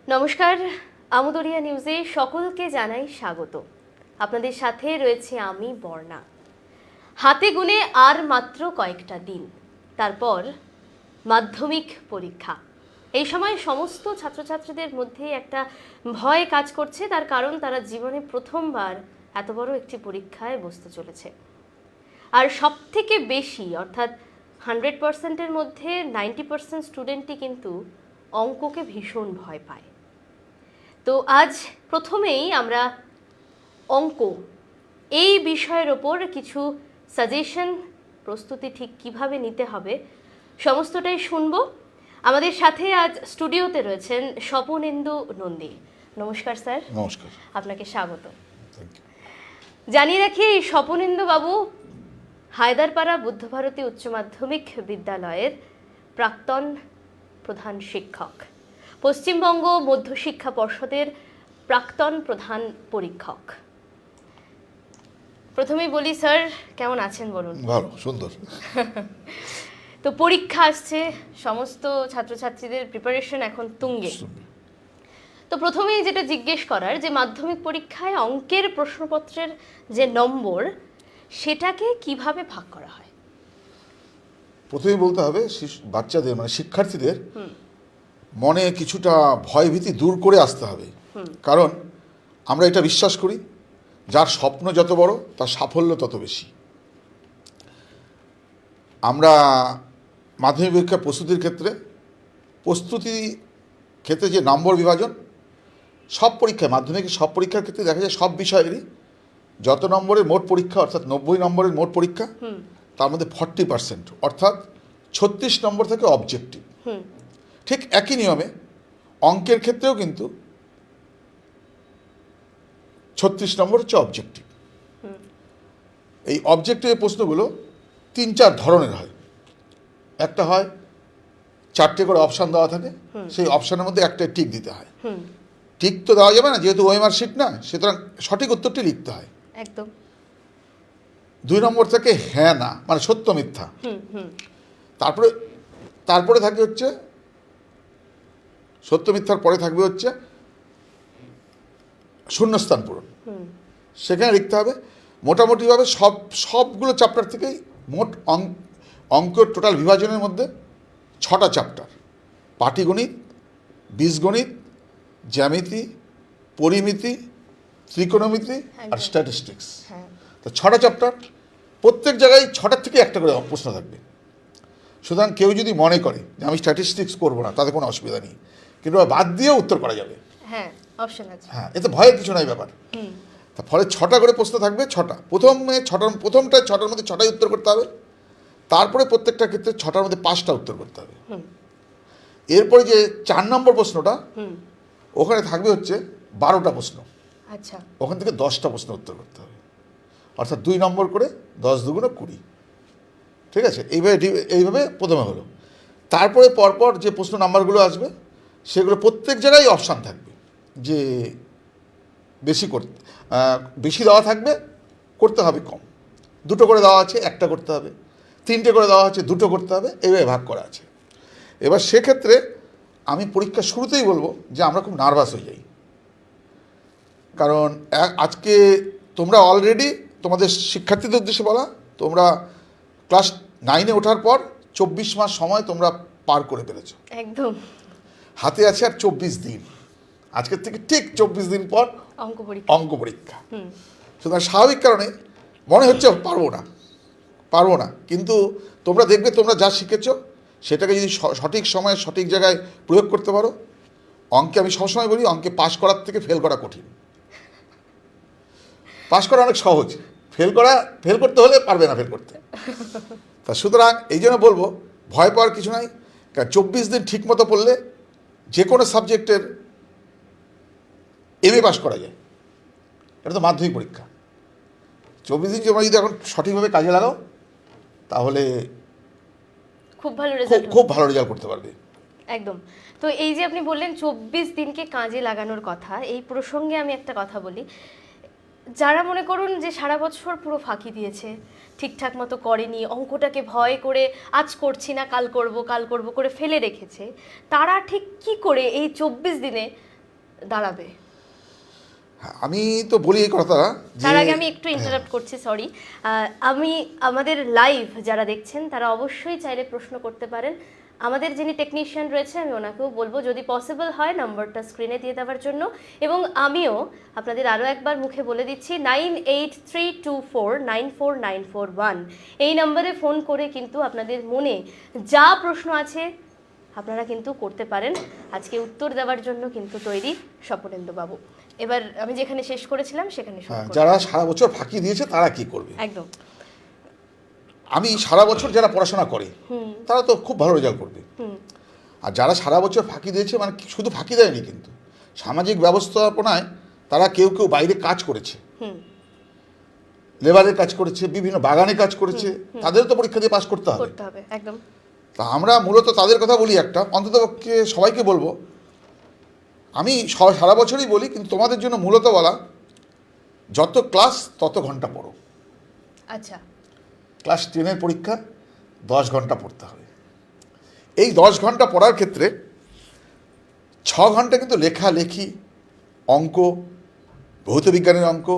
নমস্কার, আমোদরিয়া নিউজে সকলকে জানাই স্বাগত। আপনাদের সাথে রয়েছে আমি বর্ণা। হাতে গুনে আর মাত্র কয়েকটা দিন, তারপর মাধ্যমিক পরীক্ষা। এই সময় সমস্ত ছাত্রছাত্রীদের মধ্যে একটা ভয় কাজ করছে, তার কারণ তারা জীবনে প্রথমবার এত বড় একটি পরীক্ষায় বসতে চলেছে। আর সব থেকে বেশি, অর্থাৎ 100%-এর মধ্যে 90% স্টুডেন্টই কিন্তু অঙ্ককে ভীষণ ভয় পায়। তো আজ প্রথমেই আমরা অঙ্ক এই বিষয়ের ওপর কিছু সাজেশন, প্রস্তুতি ঠিক কিভাবে নিতে হবে সমস্তটাই শুনবো। আমাদের সাথে আজ স্টুডিওতে রয়েছেন স্বপনেন্দু নন্দী। নমস্কার স্যার। নমস্কার, আপনাকে স্বাগত। জানিয়ে রাখি, স্বপনেন্দু বাবু হায়দারপাড়া বুদ্ধভারতী উচ্চ মাধ্যমিক বিদ্যালয়ের প্রাক্তন প্রধান শিক্ষক, পশ্চিমবঙ্গ মধ্যশিক্ষা পর্ষদের প্রাক্তন প্রধান পরীক্ষক। প্রথমেই বলি স্যার, কেমন আছেন বলুন? ভালো, সুন্দর। তো পরীক্ষা আসছে, সমস্ত ছাত্রছাত্রীদের প্রিপারেশন এখন তুঙ্গে। তো প্রথমেই যেটা জিজ্ঞেস করার, যে মাধ্যমিক পরীক্ষায় অঙ্কের প্রশ্নপত্রের যে নম্বর, সেটাকে কিভাবে ভাগ করা হয়? প্রথমেই বলতে হবে বাচ্চাদের মানে শিক্ষার্থীদের মনে কিছুটা ভয়ভীতি দূর করে আসতে হবে। কারণ আমরা এটা বিশ্বাস করি, যার স্বপ্ন যত বড় তার সাফল্য তত বেশি। আমরা মাধ্যমিক পরীক্ষার প্রস্তুতির ক্ষেত্রে যে নম্বর বিভাজন, সব পরীক্ষায়, মাধ্যমিকের সব পরীক্ষার ক্ষেত্রে দেখা যায় সব বিষয়েরই যত নম্বরের মোট পরীক্ষা, অর্থাৎ 90 নম্বরের মোট পরীক্ষা, তার মধ্যে 40% অর্থাৎ 36 নম্বর থেকে অবজেক্টিভ। ঠিক একই নিয়মে অঙ্কের ক্ষেত্রেও কিন্তু 36 নম্বর হচ্ছে অবজেক্টিভ। এই অবজেক্টিভের প্রশ্নগুলো 3-4 ধরনের হয়। একটা হয় 4টে করে অপশান দেওয়া থাকে, সেই অপশানের মধ্যে একটা টিক দিতে হয়। টিক তো দেওয়া যাবে না, যেহেতু ওএমআর শিট না, সুতরাং সঠিক উত্তরটি লিখতে হয়। একদম। 2 নম্বর থেকে হ্যাঁ না, মানে সত্য মিথ্যা। তারপরে থাকবে হচ্ছে সত্য মিথ্যার পরে থাকবে হচ্ছে শূন্যস্থান পূরণ। সেখানে লিখতে হবে মোটামুটিভাবে সবগুলো চ্যাপ্টার থেকেই মোট অঙ্কের টোটাল বিভাজনের মধ্যে 6টা চ্যাপ্টার: পাটিগণিত, বীজগণিত, জ্যামিতি, পরিমিতি, ত্রিকোণমিতি আর স্ট্যাটিস্টিক্স। তো 6টা চ্যাপ্টার, প্রত্যেক জায়গায় 6টার থেকে একটা করে প্রশ্ন থাকবে। সুতরাং কেউ যদি মনে করে যে আমি স্ট্যাটিস্টিক্স করবো না, তাতে কোনো অসুবিধা নেই, কিন্তু বাদ দিয়েও উত্তর করা যাবে। হ্যাঁ, অপশন আছে। হ্যাঁ, এতে ভয়ের কিছু নাই ব্যাপার। তা ফলে 6টা করে প্রশ্ন থাকবে। প্রথমটায় 6টার মধ্যে 6টাই উত্তর করতে হবে। তারপরে প্রত্যেকটা ক্ষেত্রে 6টার মধ্যে 5টা উত্তর করতে হবে। এরপরে যে 4 নম্বর প্রশ্নটা, ওখানে থাকবে হচ্ছে 12টা প্রশ্ন। আচ্ছা। ওখান থেকে 10টা প্রশ্ন উত্তর করতে হবে, অর্থাৎ 2 নম্বর করে 10 দুগুণে 20। ঠিক আছে? এইভাবে প্রথমে হলো। তারপরে পরপর যে প্রশ্ন নাম্বারগুলো আসবে, সেগুলো প্রত্যেক জায়গায় অপশান থাকবে যে বেশি দেওয়া থাকবে, করতে হবে কম। 2টো করে দেওয়া আছে, 1টা করতে হবে। 3টে করে দেওয়া আছে, 2টো করতে হবে। এইভাবে ভাগ করা আছে। এবার সেক্ষেত্রে আমি পরীক্ষার শুরুতেই বলবো যে আমরা খুব নার্ভাস হয়ে যাই। কারণ আজকে তোমরা অলরেডি, তোমাদের শিক্ষার্থীদের উদ্দেশ্যে বলা, তোমরা ক্লাস 9-এ ওঠার পর 24 মাস সময় তোমরা পার করে ফেলেছো। একদম। হাতে আছে আর 24 দিন। আজকের থেকে ঠিক 24 দিন পর অঙ্ক পরীক্ষা। সুতরাং স্বাভাবিক কারণে মনে হচ্ছে পারবো না, কিন্তু তোমরা দেখবে তোমরা যা শিখেছো সেটাকে যদি সঠিক সময়ে সঠিক জায়গায় প্রয়োগ করতে পারো, অঙ্কে আমি সবসময় বলি, অঙ্কে পাশ করার থেকে ফেল করা কঠিন। পাশ করা অনেক সহজ, ফেল করতে হলে পারবে না ফেল করতে। তা সুতরাং এই জন্য বলবো, ভয় পাওয়ার কিছু নাই। কারণ 24 দিন ঠিক মতো পড়লে যে কোনো সাবজেক্টের এমএ পাস করা যায়। এটা তো মাধ্যমিক পরীক্ষা। 24 দিন তোমরা যদি এখন সঠিকভাবে কাজে লাগাও, তাহলে খুব ভালো রেজাল্ট করতে পারবে। একদম। তো এই যে আপনি বললেন 24 দিনকে কাজে লাগানোর কথা, এই প্রসঙ্গে আমি একটা কথা বলি। যারা মনে করুন যে সারা বছর পুরো ফাঁকি দিয়েছে, ঠিকঠাক মতো করেনি, অঙ্কটাকে ভয় করে আজ করছি না কাল করব করে ফেলে রেখেছে, তারা ঠিক কি করে এই 24 দিনে দাঁড়াবে? হ্যাঁ, আমি তো বলি এই কথা তার আগে আমি একটু ইন্টারাপ্ট করছি, সরি। আমি আমাদের লাইভ যারা দেখছেন তারা অবশ্যই চাইলে প্রশ্ন করতে পারেন। আমাদের যিনি টেকনিশিয়ান রয়েছে আমি ওনাকেও বলবো যদি পসিবল হয় নাম্বারটা স্ক্রিনে দিয়ে দেওয়ার জন্য, এবং আমিও আপনাদের আরও একবার মুখে বলে দিচ্ছি 9832494941 এই নাম্বারে ফোন করে কিন্তু আপনাদের মনে যা প্রশ্ন আছে আপনারা কিন্তু করতে পারেন। আজকে উত্তর দেওয়ার জন্য কিন্তু তৈরি স্বপনেন্দুবাবু। এবার আমি যেখানে শেষ করেছিলাম সেখানে শুরু করব। যারা সারা বছর ফাঁকি দিয়েছে তারা কি করবে? একদম। আমি সারা বছর যারা পড়াশোনা করে তারা তো খুব ভালো রেজাল্ট করবে। আর যারা সারা বছর ফাঁকি দিয়েছে, মানে শুধু ফাঁকি দেয়নি, কিন্তু সামাজিক ব্যবস্থাপনায় তারা কেউ কেউ বাইরে কাজ করেছে, লেবারের কাজ করেছে, বিভিন্ন বাগানে কাজ করেছে, তাদের তো পরীক্ষা দিয়ে পাস করতে হবে। একদম। তা আমরা মূলত তাদের কথা বলি, একটা অন্ততপক্ষে সবাইকে বলবো, আমি সারা বছরই বলি, কিন্তু তোমাদের জন্য মূলত বলা, যত ক্লাস তত ঘন্টা পড়ো। আচ্ছা। ক্লাস 10-এর পরীক্ষা 10 ঘন্টা পড়তে হবে। এই 10 ঘন্টা পড়ার ক্ষেত্রে 6 ঘন্টা কিন্তু লেখালেখি, অঙ্ক, ভৌতবিজ্ঞানের অঙ্ক,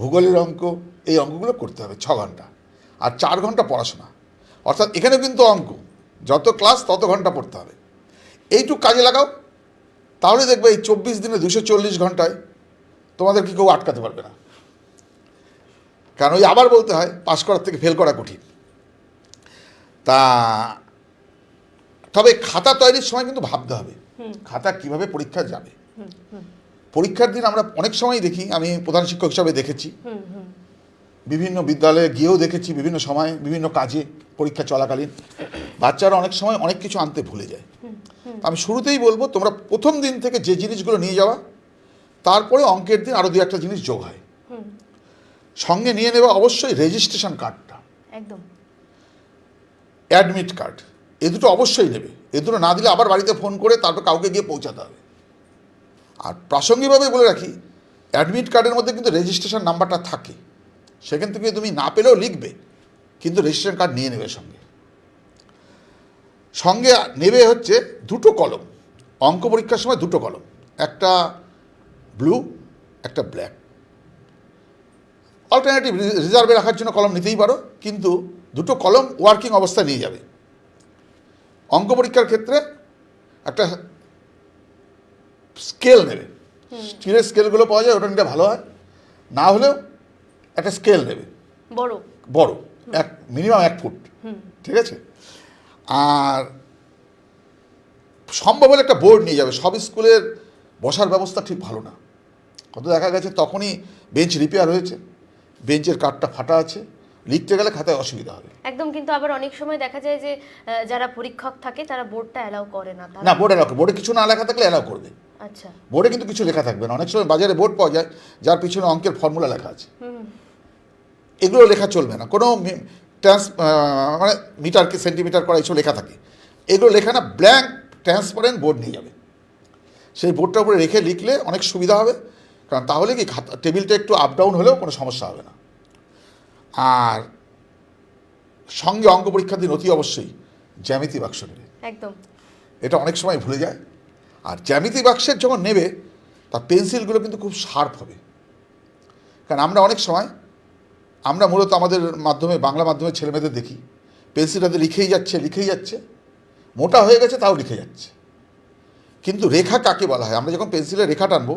ভূগোলের অঙ্ক, এই অঙ্কগুলো করতে হবে 6 ঘন্টা, আর 4 ঘন্টা পড়াশোনা। অর্থাৎ এখানেও কিন্তু অঙ্ক, যত ক্লাস তত ঘন্টা পড়তে হবে। এইটুকু কাজে লাগাও, তাহলে দেখবে এই 24 দিনে 240 ঘন্টায় তোমাদেরকে কেউ আটকাতে পারবে না। কারণ ওই আবার বলতে হয়, পাস করার থেকে ফেল করা কঠিন। তা তবে খাতা তৈরির সময় কিন্তু ভাবতে হবে খাতা কিভাবে পরীক্ষা যাবে। পরীক্ষার দিন আমরা অনেক সময় দেখি, আমি প্রধান শিক্ষক হিসাবে দেখেছি, বিভিন্ন বিদ্যালয়ে গিয়েও দেখেছি, বিভিন্ন সময় বিভিন্ন কাজে পরীক্ষা চলাকালীন বাচ্চারা অনেক সময় অনেক কিছু আনতে ভুলে যায়। আমি শুরুতেই বলবো, তোমরা প্রথম দিন থেকে যে জিনিসগুলো নিয়ে যাওয়া, তারপরে অঙ্কের দিন আরও 2-1টা জিনিস যোগ হয়। সঙ্গে নিয়ে নেবে অবশ্যই রেজিস্ট্রেশন কার্ডটা, একদম, অ্যাডমিট কার্ড, এ দুটো অবশ্যই নেবে। এ দুটো না দিলে আবার বাড়িতে ফোন করে তারপর কাউকে গিয়ে পৌঁছাতে হবে। আর প্রাসঙ্গিকভাবে বলে রাখি, অ্যাডমিট কার্ডের মধ্যে কিন্তু রেজিস্ট্রেশন নাম্বারটা থাকে, সেখান থেকে তুমি না পেলেও লিখবে, কিন্তু রেজিস্ট্রেশন কার্ড নিয়ে নেবে সঙ্গে। সঙ্গে নেবে হচ্ছে 2টো কলম, অঙ্ক পরীক্ষার সময় 2টো কলম, একটা ব্লু একটা ব্ল্যাক। অল্টারনেটিভ রিজার্ভে রাখার জন্য কলম নিতেই পারো, কিন্তু 2টো কলম ওয়ার্কিং অবস্থায় নিয়ে যাবে। অঙ্ক পরীক্ষার ক্ষেত্রে একটা স্কেল নেবে, স্টিলের স্কেলগুলো পাওয়া যায়, ওটা নিতে ভালো হয়। না হলেও একটা স্কেল নেবে, বড় মিনিমাম 1 ফুট, ঠিক আছে। আর সম্ভব হলে একটা বোর্ড নিয়ে যাবে। সব স্কুলের বসার ব্যবস্থা ঠিক ভালো না, কত দেখা গেছে তখনই বেঞ্চ রিপেয়ার হয়েছে, বেঞ্চের কাঠটা ফাটা আছে, লিখতে গেলে খাতায় অসুবিধা হবে একদম। কিন্তু আবার অনেক সময় দেখা যায় যে যারা পরীক্ষক থাকে তারা বোর্ডটা অ্যালাউ করে না। না, বোর্ডে কিছু না লেখা থাকলে অ্যালাউ করবে। আচ্ছা। বোর্ডে কিন্তু কিছু লেখা থাকবে না। অনেক সময় বাজারে বোর্ড পাওয়া যায় যার পিছনে অঙ্কের ফর্মুলা লেখা আছে, এগুলো লেখা চলবে না। কোনো মানে মিটারকে সেন্টিমিটার করা এইসব লেখা থাকে, এগুলো লেখা না। ব্ল্যাঙ্ক ট্রান্সপারেন্ট বোর্ড নিয়ে যাবে, সেই বোর্ডটার উপরে রেখে লিখলে অনেক সুবিধা হবে। কারণ তাহলে কি টেবিলটা একটু আপ ডাউন হলেও কোনো সমস্যা হবে না। আর সঙ্গে অঙ্ক পরীক্ষার দিন অতি অবশ্যই জ্যামিতি বাক্স নেবে, একদম। এটা অনেক সময় ভুলে যায়। আর জ্যামিতি বাক্সের যখন নেবে, তার পেন্সিলগুলো কিন্তু খুব শার্প হবে। কারণ আমরা অনেক সময় মূলত আমাদের মাধ্যমে, বাংলা মাধ্যমে ছেলেমেয়েদের দেখি, পেন্সিলটাতে লিখেই যাচ্ছে, মোটা হয়ে গেছে তাও লিখে যাচ্ছে। কিন্তু রেখা কাকে বলা হয়? আমরা যখন পেন্সিলে রেখা টানবো,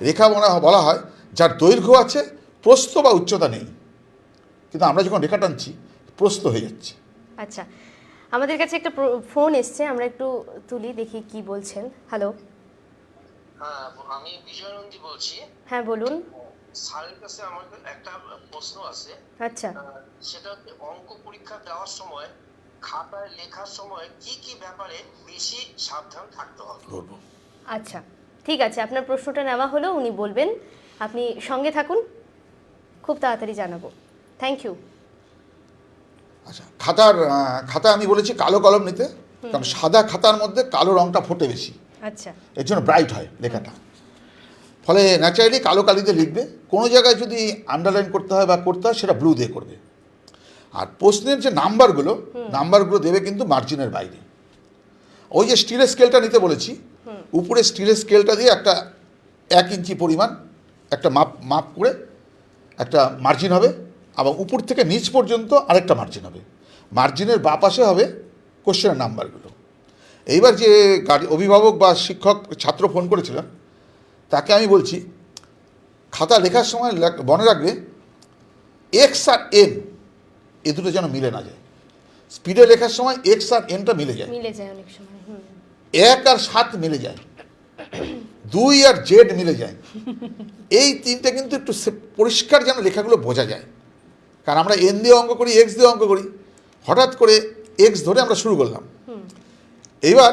রেখা বলা হয় যার দৈর্ঘ্য আছে, প্রস্থ বা উচ্চতা নেই। কিন্তু আমরা যখন রেখা টানছি, প্রস্থ হয়ে যাচ্ছে। আচ্ছা, আমাদের কাছে একটা ফোন এসছে, আমরা একটু তুলি, দেখি কি বলছেন। হ্যালো। হ্যাঁ, আমি বিজয়নন্দী বলছি। হ্যাঁ, বলুন। স্যারের কাছে আমার একটা প্রশ্ন আছে। আচ্ছা। সেটা হচ্ছে, অঙ্ক পরীক্ষা দেওয়ার সময় খাতায় লেখার সময় কি কি ব্যাপারে বেশি সাবধান থাকতে হবে? আচ্ছা, ঠিক আছে, আপনার প্রশ্নটা নেওয়া হলো, উনি বলবেন। আপনি সঙ্গে থাকুন, খুব তাড়াতাড়ি জানাবো। Thank you. আচ্ছা, খাতা আমি বলেছি কালো কলম নিতে, কারণ সাদা খাতার মধ্যে কালো রঙটা ফোটে বেশি। আচ্ছা। এর জন্য ব্রাইট হয় লেখাটা। ফলে ন্যাচারালি কালো কালিতে লিখবে, কোনো জায়গায় যদি আন্ডারলাইন করতে হয় বা করতে হয় সেটা ব্লু দিয়ে করবে। আর প্রশ্নের যে নাম্বারগুলো দেবে কিন্তু মার্জিনের বাইরে। ওই যে স্টিলের স্কেলটা নিতে বলেছি, উপরে স্টিলের স্কেলটা দিয়ে একটা 1 ইঞ্চি পরিমাণ একটা মাপ করে একটা মার্জিন হবে, আবার উপর থেকে নিচ পর্যন্ত আরেকটা মার্জিন হবে। মার্জিনের বাঁ পাশে হবে কোশ্চেনের নাম্বারগুলো। এইবার যে অভিভাবক বা শিক্ষক ছাত্র ফোন করেছিলেন তাকে আমি বলছি, খাতা লেখার সময় মনে রাখবে এক্স আর এন এ দুটো যেন মিলে না যায়। স্পিডে লেখার সময় এক্স আর এনটা মিলে যায় অনেক সময়। 1 আর 7 মিলে যায়, 2 আর জেড মিলে যায়। এই তিনটে কিন্তু একটু পরিষ্কার যেন লেখাগুলো বোঝা যায়। কারণ আমরা এন দিয়ে অঙ্ক করি, এক্স দিয়ে অঙ্ক করি, হঠাৎ করে এক্স ধরে আমরা শুরু করলাম। এইবার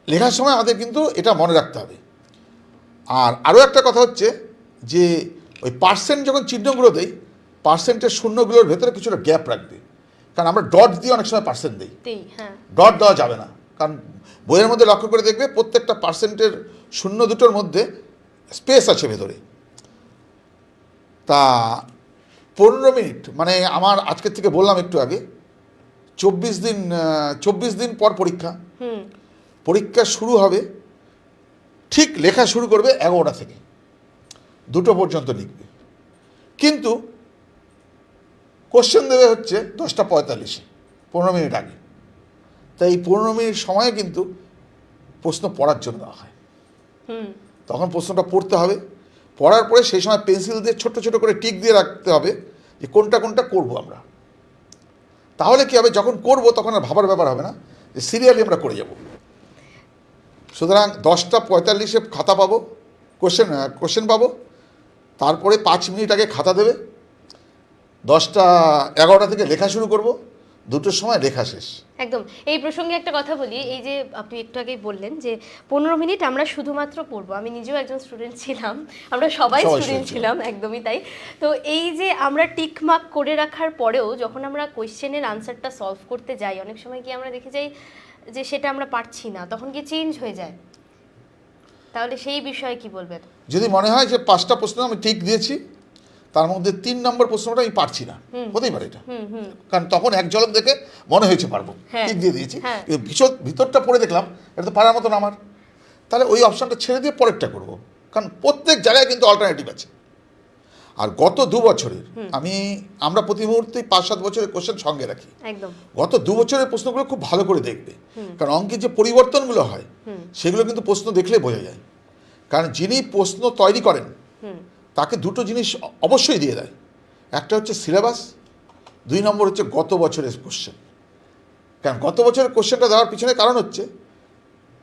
লেখার সময় আমাদের কিন্তু এটা মনে রাখতে হবে। আর আরও একটা কথা হচ্ছে যে ওই পার্সেন্ট যখন চিহ্নগুলো দেই, পার্সেন্টের শূন্যগুলোর ভেতরে কিছুটা গ্যাপ রাখবে। কারণ আমরা ডট দিয়ে অনেক সময় পার্সেন্ট দিই, ডট দেওয়া যাবে না। কারণ বইয়ের মধ্যে লক্ষ্য করে দেখবে প্রত্যেকটা পার্সেন্টের শূন্য দুটোর মধ্যে স্পেস আছে ভেতরে। তা 15 মিনিট মানে আমার আজকের থেকে বললাম একটু আগে 24 দিন পর পরীক্ষা। পরীক্ষা শুরু হবে, ঠিক লেখা শুরু করবে 11টা থেকে 2টো পর্যন্ত লিখবে, কিন্তু কোশ্চেন দেবে হচ্ছে 10:45, 15 মিনিট আগে। তাই এই 15 মিনিট সময়ে কিন্তু প্রশ্ন পড়ার জন্য দেওয়া হয়। তখন প্রশ্নটা পড়তে হবে, পড়ার পরে সেই সময় পেন্সিল দিয়ে ছোট ছোট করে টিক দিয়ে রাখতে হবে যে কোনটা কোনটা করবো আমরা। তাহলে কি হবে, যখন করব তখন আর ভাবার ব্যাপার হবে না, যে সিরিয়ালি আমরা করে যাব। সুতরাং 10:45 খাতা পাবো, কোশ্চেন পাবো, তারপরে 5 মিনিট আগে খাতা দেবে, 11টা থেকে লেখা শুরু করব, 2টোর সময় লেখা শেষ। একদম। এই প্রসঙ্গে একটা কথা বলি, এই যে আপনি একটু আগেই বললেন যে 15 মিনিট আমরা শুধুমাত্র পড়বো, আমি নিজেও একজন স্টুডেন্ট ছিলাম, আমরা সবাই স্টুডেন্ট ছিলাম, একদমই তাই। তো এই যে আমরা টিক মার্ক করে রাখার পরেও যখন আমরা কোয়েশ্চেনের আনসারটা সলভ করতে যাই, অনেক সময় কি আমরা দেখে যাই যে সেটা আমরা পারছি না, তখন কি চেঞ্জ হয়ে যায়? তাহলে সেই বিষয়ে কি বলবেন? যদি মনে হয় যে 5টা প্রশ্ন আমি ঠিক দিয়েছি, তার মধ্যে 3 নম্বর প্রশ্নটা আমি পারছি না, হতেই পারে এটা। কারণ তখন এক ঝলক দেখে মনে হয়েছে পারবো, ঠিক দিয়ে দিয়েছি, ভিতরটা পড়ে দেখলাম এটা তো পারার মতন আমার, তাহলে ওই অপশানটা ছেড়ে দিয়ে পরেরটা করব। কারণ প্রত্যেক জায়গায় কিন্তু অল্টারনেটিভ আছে। আর গত 2 বছরের আমরা প্রতি মুহূর্তেই 5-7 বছরের কোশ্চেন সঙ্গে রাখি। একদম। গত 2 বছরের প্রশ্নগুলো খুব ভালো করে দেখবে, কারণ অঙ্কের যে পরিবর্তনগুলো হয় সেগুলো কিন্তু প্রশ্ন দেখলে বোঝা যায়। কারণ যিনি প্রশ্ন তৈরি করেন তাকে 2টো জিনিস অবশ্যই দিয়ে দেয়, একটা হচ্ছে সিলেবাস, 2 নম্বর হচ্ছে গত বছরের কোশ্চেন। কারণ গত বছরের কোশ্চেনটা দেওয়ার পিছনে কারণ হচ্ছে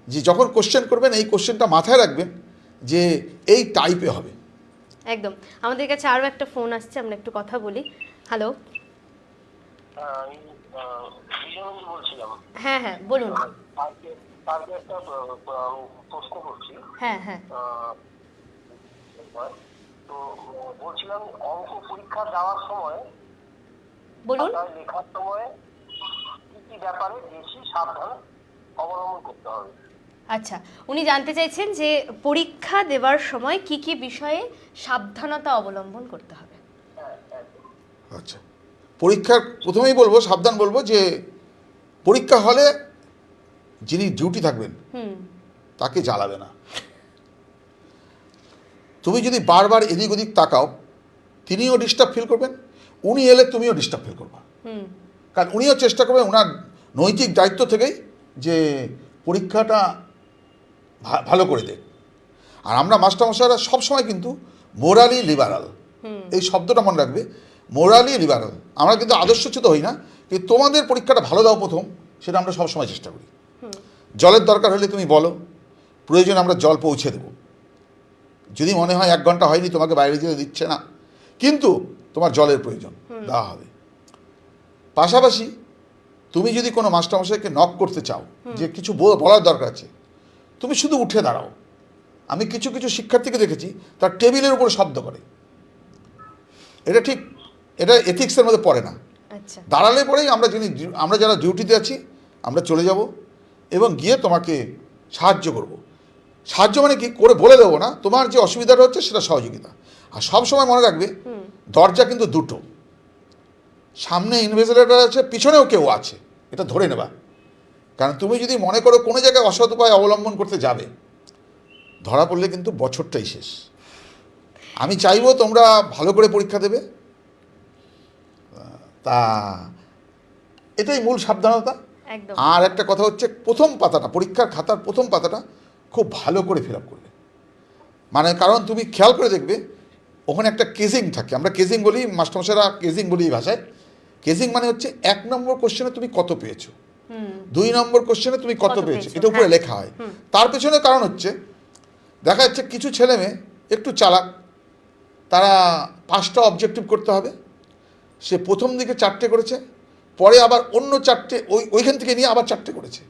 যে যখন কোশ্চেন করবেন এই কোশ্চেনটা মাথায় রাখবেন যে এই টাইপে হবে। একদম। আমাদের কাছে আরও একটা ফোন আসছে, আমরা একটু কথা বলি। হ্যালো। বলছিলাম। হ্যাঁ হ্যাঁ বলুন। একটা প্রশ্ন করছি। হ্যাঁ হ্যাঁ। তো বলছিলাম অঙ্ক পরীক্ষা দেওয়ার সময়, বলুন, লেখার সময় কি কি ব্যাপারে বেশি সাবধান অবলম্বন করতে হবে? আচ্ছা, উনি জানতে চাইছেন যে পরীক্ষা দেওয়ার সময় কি কি বিষয়ে সাবধানতা অবলম্বন করতে হবে। আচ্ছা, পরীক্ষার প্রথমেই বলবো, সাবধান বলবো যে পরীক্ষা হলে যিনি ডিউটি থাকবেন তাকে জ্বালাবে না। তুমি যদি বারবার এদিক ওদিক তাকাও, তিনিও ডিস্টার্ব ফিল করবেন, উনি এলে তুমিও ডিস্টার্ব ফিল করবা। কারণ উনিও চেষ্টা করবেন ওনার নৈতিক দায়িত্ব থেকেই যে পরীক্ষাটা ভালো করে দেয়। আর আমরা মাস্টারমশাইরা সবসময় কিন্তু মোরালি লিবারাল, এই শব্দটা মনে রাখবে, মোরালি লিবারাল। আমরা কিন্তু আদর্শচ্যুত হই না, কিন্তু তোমাদের পরীক্ষাটা ভালো দাও প্রথম, সেটা আমরা সবসময় চেষ্টা করি। জলের দরকার হলে তুমি বলো, প্রয়োজন আমরা জল পৌঁছে দেবো। যদি মনে হয় 1 ঘন্টা হয়নি, তোমাকে বাইরে যেতে দিচ্ছে না, কিন্তু তোমার জলের প্রয়োজন, দেওয়া হবে। পাশাপাশি তুমি যদি কোনো মাস্টারমশাইকে নক করতে চাও যে কিছু বলার দরকার আছে, তুমি শুধু উঠে দাঁড়াও। আমি কিছু কিছু শিক্ষার্থীকে দেখেছি তার টেবিলের উপরে শব্দ করে, এটা ঠিক, এটা এথিক্সের মধ্যে পড়ে না। দাঁড়ালে পরেই আমরা যারা ডিউটিতে আছি আমরা চলে যাব এবং গিয়ে তোমাকে সাহায্য করব। সাহায্য মানে কি করে বলে দেবো না, তোমার যে অসুবিধাটা হচ্ছে সেটা সহযোগিতা। আর সব সময় মনে রাখবে দরজা কিন্তু দুটো, সামনে ইনভেস্টিগেটর আছে, পিছনেও কেউ আছে, এটা ধরে নেবা। কারণ তুমি যদি মনে করো কোনো জায়গায় অসৎ উপায় অবলম্বন করতে যাবে, ধরা পড়লে কিন্তু বছরটাই শেষ। আমি চাইবো তোমরা ভালো করে পরীক্ষা দেবে, তা এটাই মূল সাবধানতা। একদম। আর একটা কথা হচ্ছে, প্রথম পাতাটা, পরীক্ষার খাতার প্রথম পাতাটা খুব ভালো করে ফিল আপ করবে। মানে কারণ তুমি খেয়াল করে দেখবে ওখানে একটা কেজিং থাকে, আমরা কেজিং বলি, মাস্টারমশাইরা কেজিং বলি এই ভাষায়। কেজিং মানে হচ্ছে 1 নম্বর কোশ্চেনে তুমি কত পেয়েছো, 2 নম্বর কোশ্চেনে তুমি কত পেয়েছো, এটা উপরে লেখা হয়। তার পেছনে কারণ হচ্ছে দেখা যাচ্ছে কিছু ছেলে মেয়ে একটু চালাক, তারা 5টা অবজেক্টিভ করতে হবে, সে প্রথম দিকে 4টে করেছে, পরে আবার অন্য 4টে ওইখান থেকে নিয়ে আবার 4টে করেছে,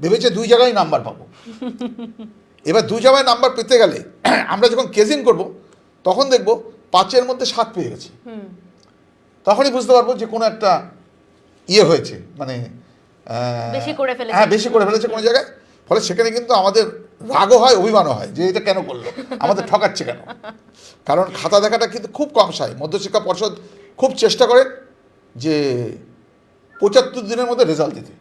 ভেবেছে 2 জায়গায় নাম্বার পাবো। এবার 2 জায়গায় নাম্বার পেতে গেলে আমরা যখন কেজিং করব তখন দেখব 5-এর মধ্যে 7 পেয়ে গেছি, তখনই বুঝতে পারবো যে কোনো একটা ইয়ে হয়েছে, মানে বেশি করে ফেলেছে। হ্যাঁ, বেশি করে ফেলেছে কোনো জায়গায়। ফলে সেখানে কিন্তু আমাদের রাগও হয়, অভিমানও হয় যে এটা কেন করলো, আমাদের ঠকাচ্ছে কেন। কারণ খাতা দেখাটা কিন্তু খুব কম সায়। মধ্যশিক্ষা পর্ষদ খুব চেষ্টা করেন যে 75 দিনের মধ্যে রেজাল্ট দিতে।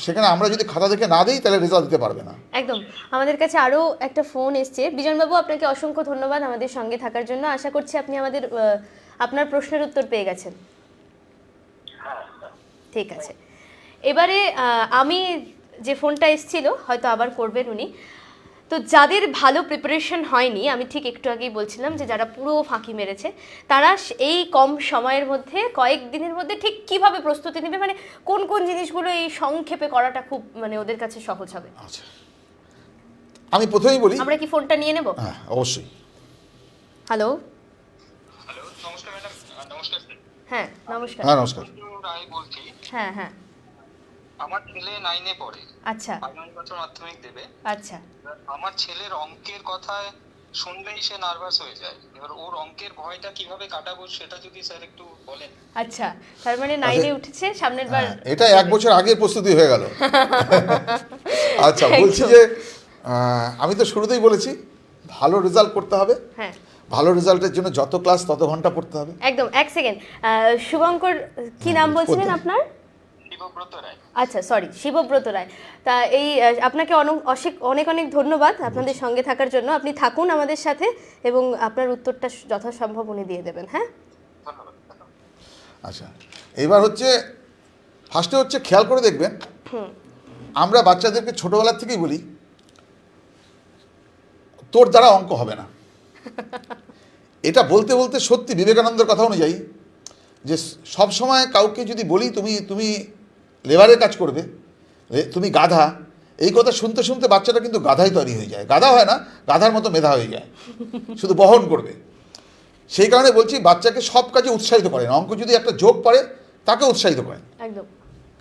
সেখানে আমরা যদি খাতা দেখে না দিই তাহলে রেজাল্ট দিতে পারবে না। একদম। আমাদের কাছে আরও একটা ফোন এসছে। বিজনবাবু, আপনাকে অসংখ্য ধন্যবাদ আমাদের সঙ্গে থাকার জন্য। আশা করছি আপনি আমাদের আপনার প্রশ্নের উত্তর পেয়ে গেছেন। ঠিক আছে, এবারে আমি যে ফোনটা এসছিল হয়তো আবার করবেন উনি। তো যাদের ভালো প্রিপারেশন হয়নি, আমি ঠিক একটু আগেই বলছিলাম যে যারা পুরো ফাঁকি মেরেছে, তারা এই কম সময়ের মধ্যে, কয়েক দিনের মধ্যে ঠিক কিভাবে প্রস্তুতি নেবে, মানে কোন কোন জিনিসগুলো এই সংক্ষেপে করাটা খুব মানে ওদের কাছে সহজ হবে। আচ্ছা, আমি প্রথমেই বলি, আমরা কি ফোনটা নিয়ে নেব? হ্যাঁ অবশ্যই। হ্যালো। হ্যালো, নমস্কার ম্যাডাম। নমস্কার স্যার। হ্যাঁ নমস্কার। হ্যাঁ নমস্কার। আমি বলছি, হ্যাঁ হ্যাঁ। আমার ছেলে 9-এ পড়ে, আচ্ছা আগামী বছর মাধ্যমিক দেবে। আচ্ছা। আমার ছেলের অঙ্কের কথায় শুনলেই সে নার্ভাস হয়ে যায়। এবার ওর অঙ্কের ভয়টা কিভাবে কাটাবো সেটা যদি স্যার একটু বলেন। আচ্ছা, তার মানে 9-এ উঠেছে, সামনের বার। এটা 1 বছর আগের প্রস্তুতি হয়ে গেল। আচ্ছা, বলছি যে আমি তো শুরুতেই বলেছি ভালো রেজাল্ট করতে হবে। হ্যাঁ, ভালো রেজাল্টের জন্য যত ক্লাস তত ঘন্টা পড়তে হবে। একদম। 1 সেকেন্ড, শুভঙ্কর কি নাম বলছিলেন আপনার? শিবব্রত রায়। আচ্ছা, সরি, শিবব্রত রায়। তা এই আপনাকে অনেক অনেক ধন্যবাদ আপনাদের সঙ্গে থাকার জন্য। আপনি থাকুন আমাদের সাথে এবং আপনার উত্তরটা যথাসম্ভব উনি দিয়ে দেবেন। হ্যাঁ, ধন্যবাদ। আচ্ছা, এবার হচ্ছে ফার্স্টে হচ্ছে খেয়াল করে দেখবেন, আমরা বাচ্চাদেরকে ছোটোবেলার থেকেই বলি তোর দ্বারা অঙ্ক হবে না। এটা বলতে বলতে সত্যি বিবেকানন্দের কথা অনুযায়ী যে সব সময় কাউকে যদি বলি তুমি লেবারের কাজ করবে, তুমি গাধা, এই কথা শুনতে শুনতে বাচ্চাটা কিন্তু গাধাই তৈরি হয়ে যায়। গাধা হয় না, গাধার মতো মেধা হয়ে যায়, শুধু বহন করবে। সেই কারণে বলছি বাচ্চাকে সব কাজে উৎসাহিত করেন। অঙ্ক যদি একটা যোগ পারে তাকে উৎসাহিত করেন। একদম।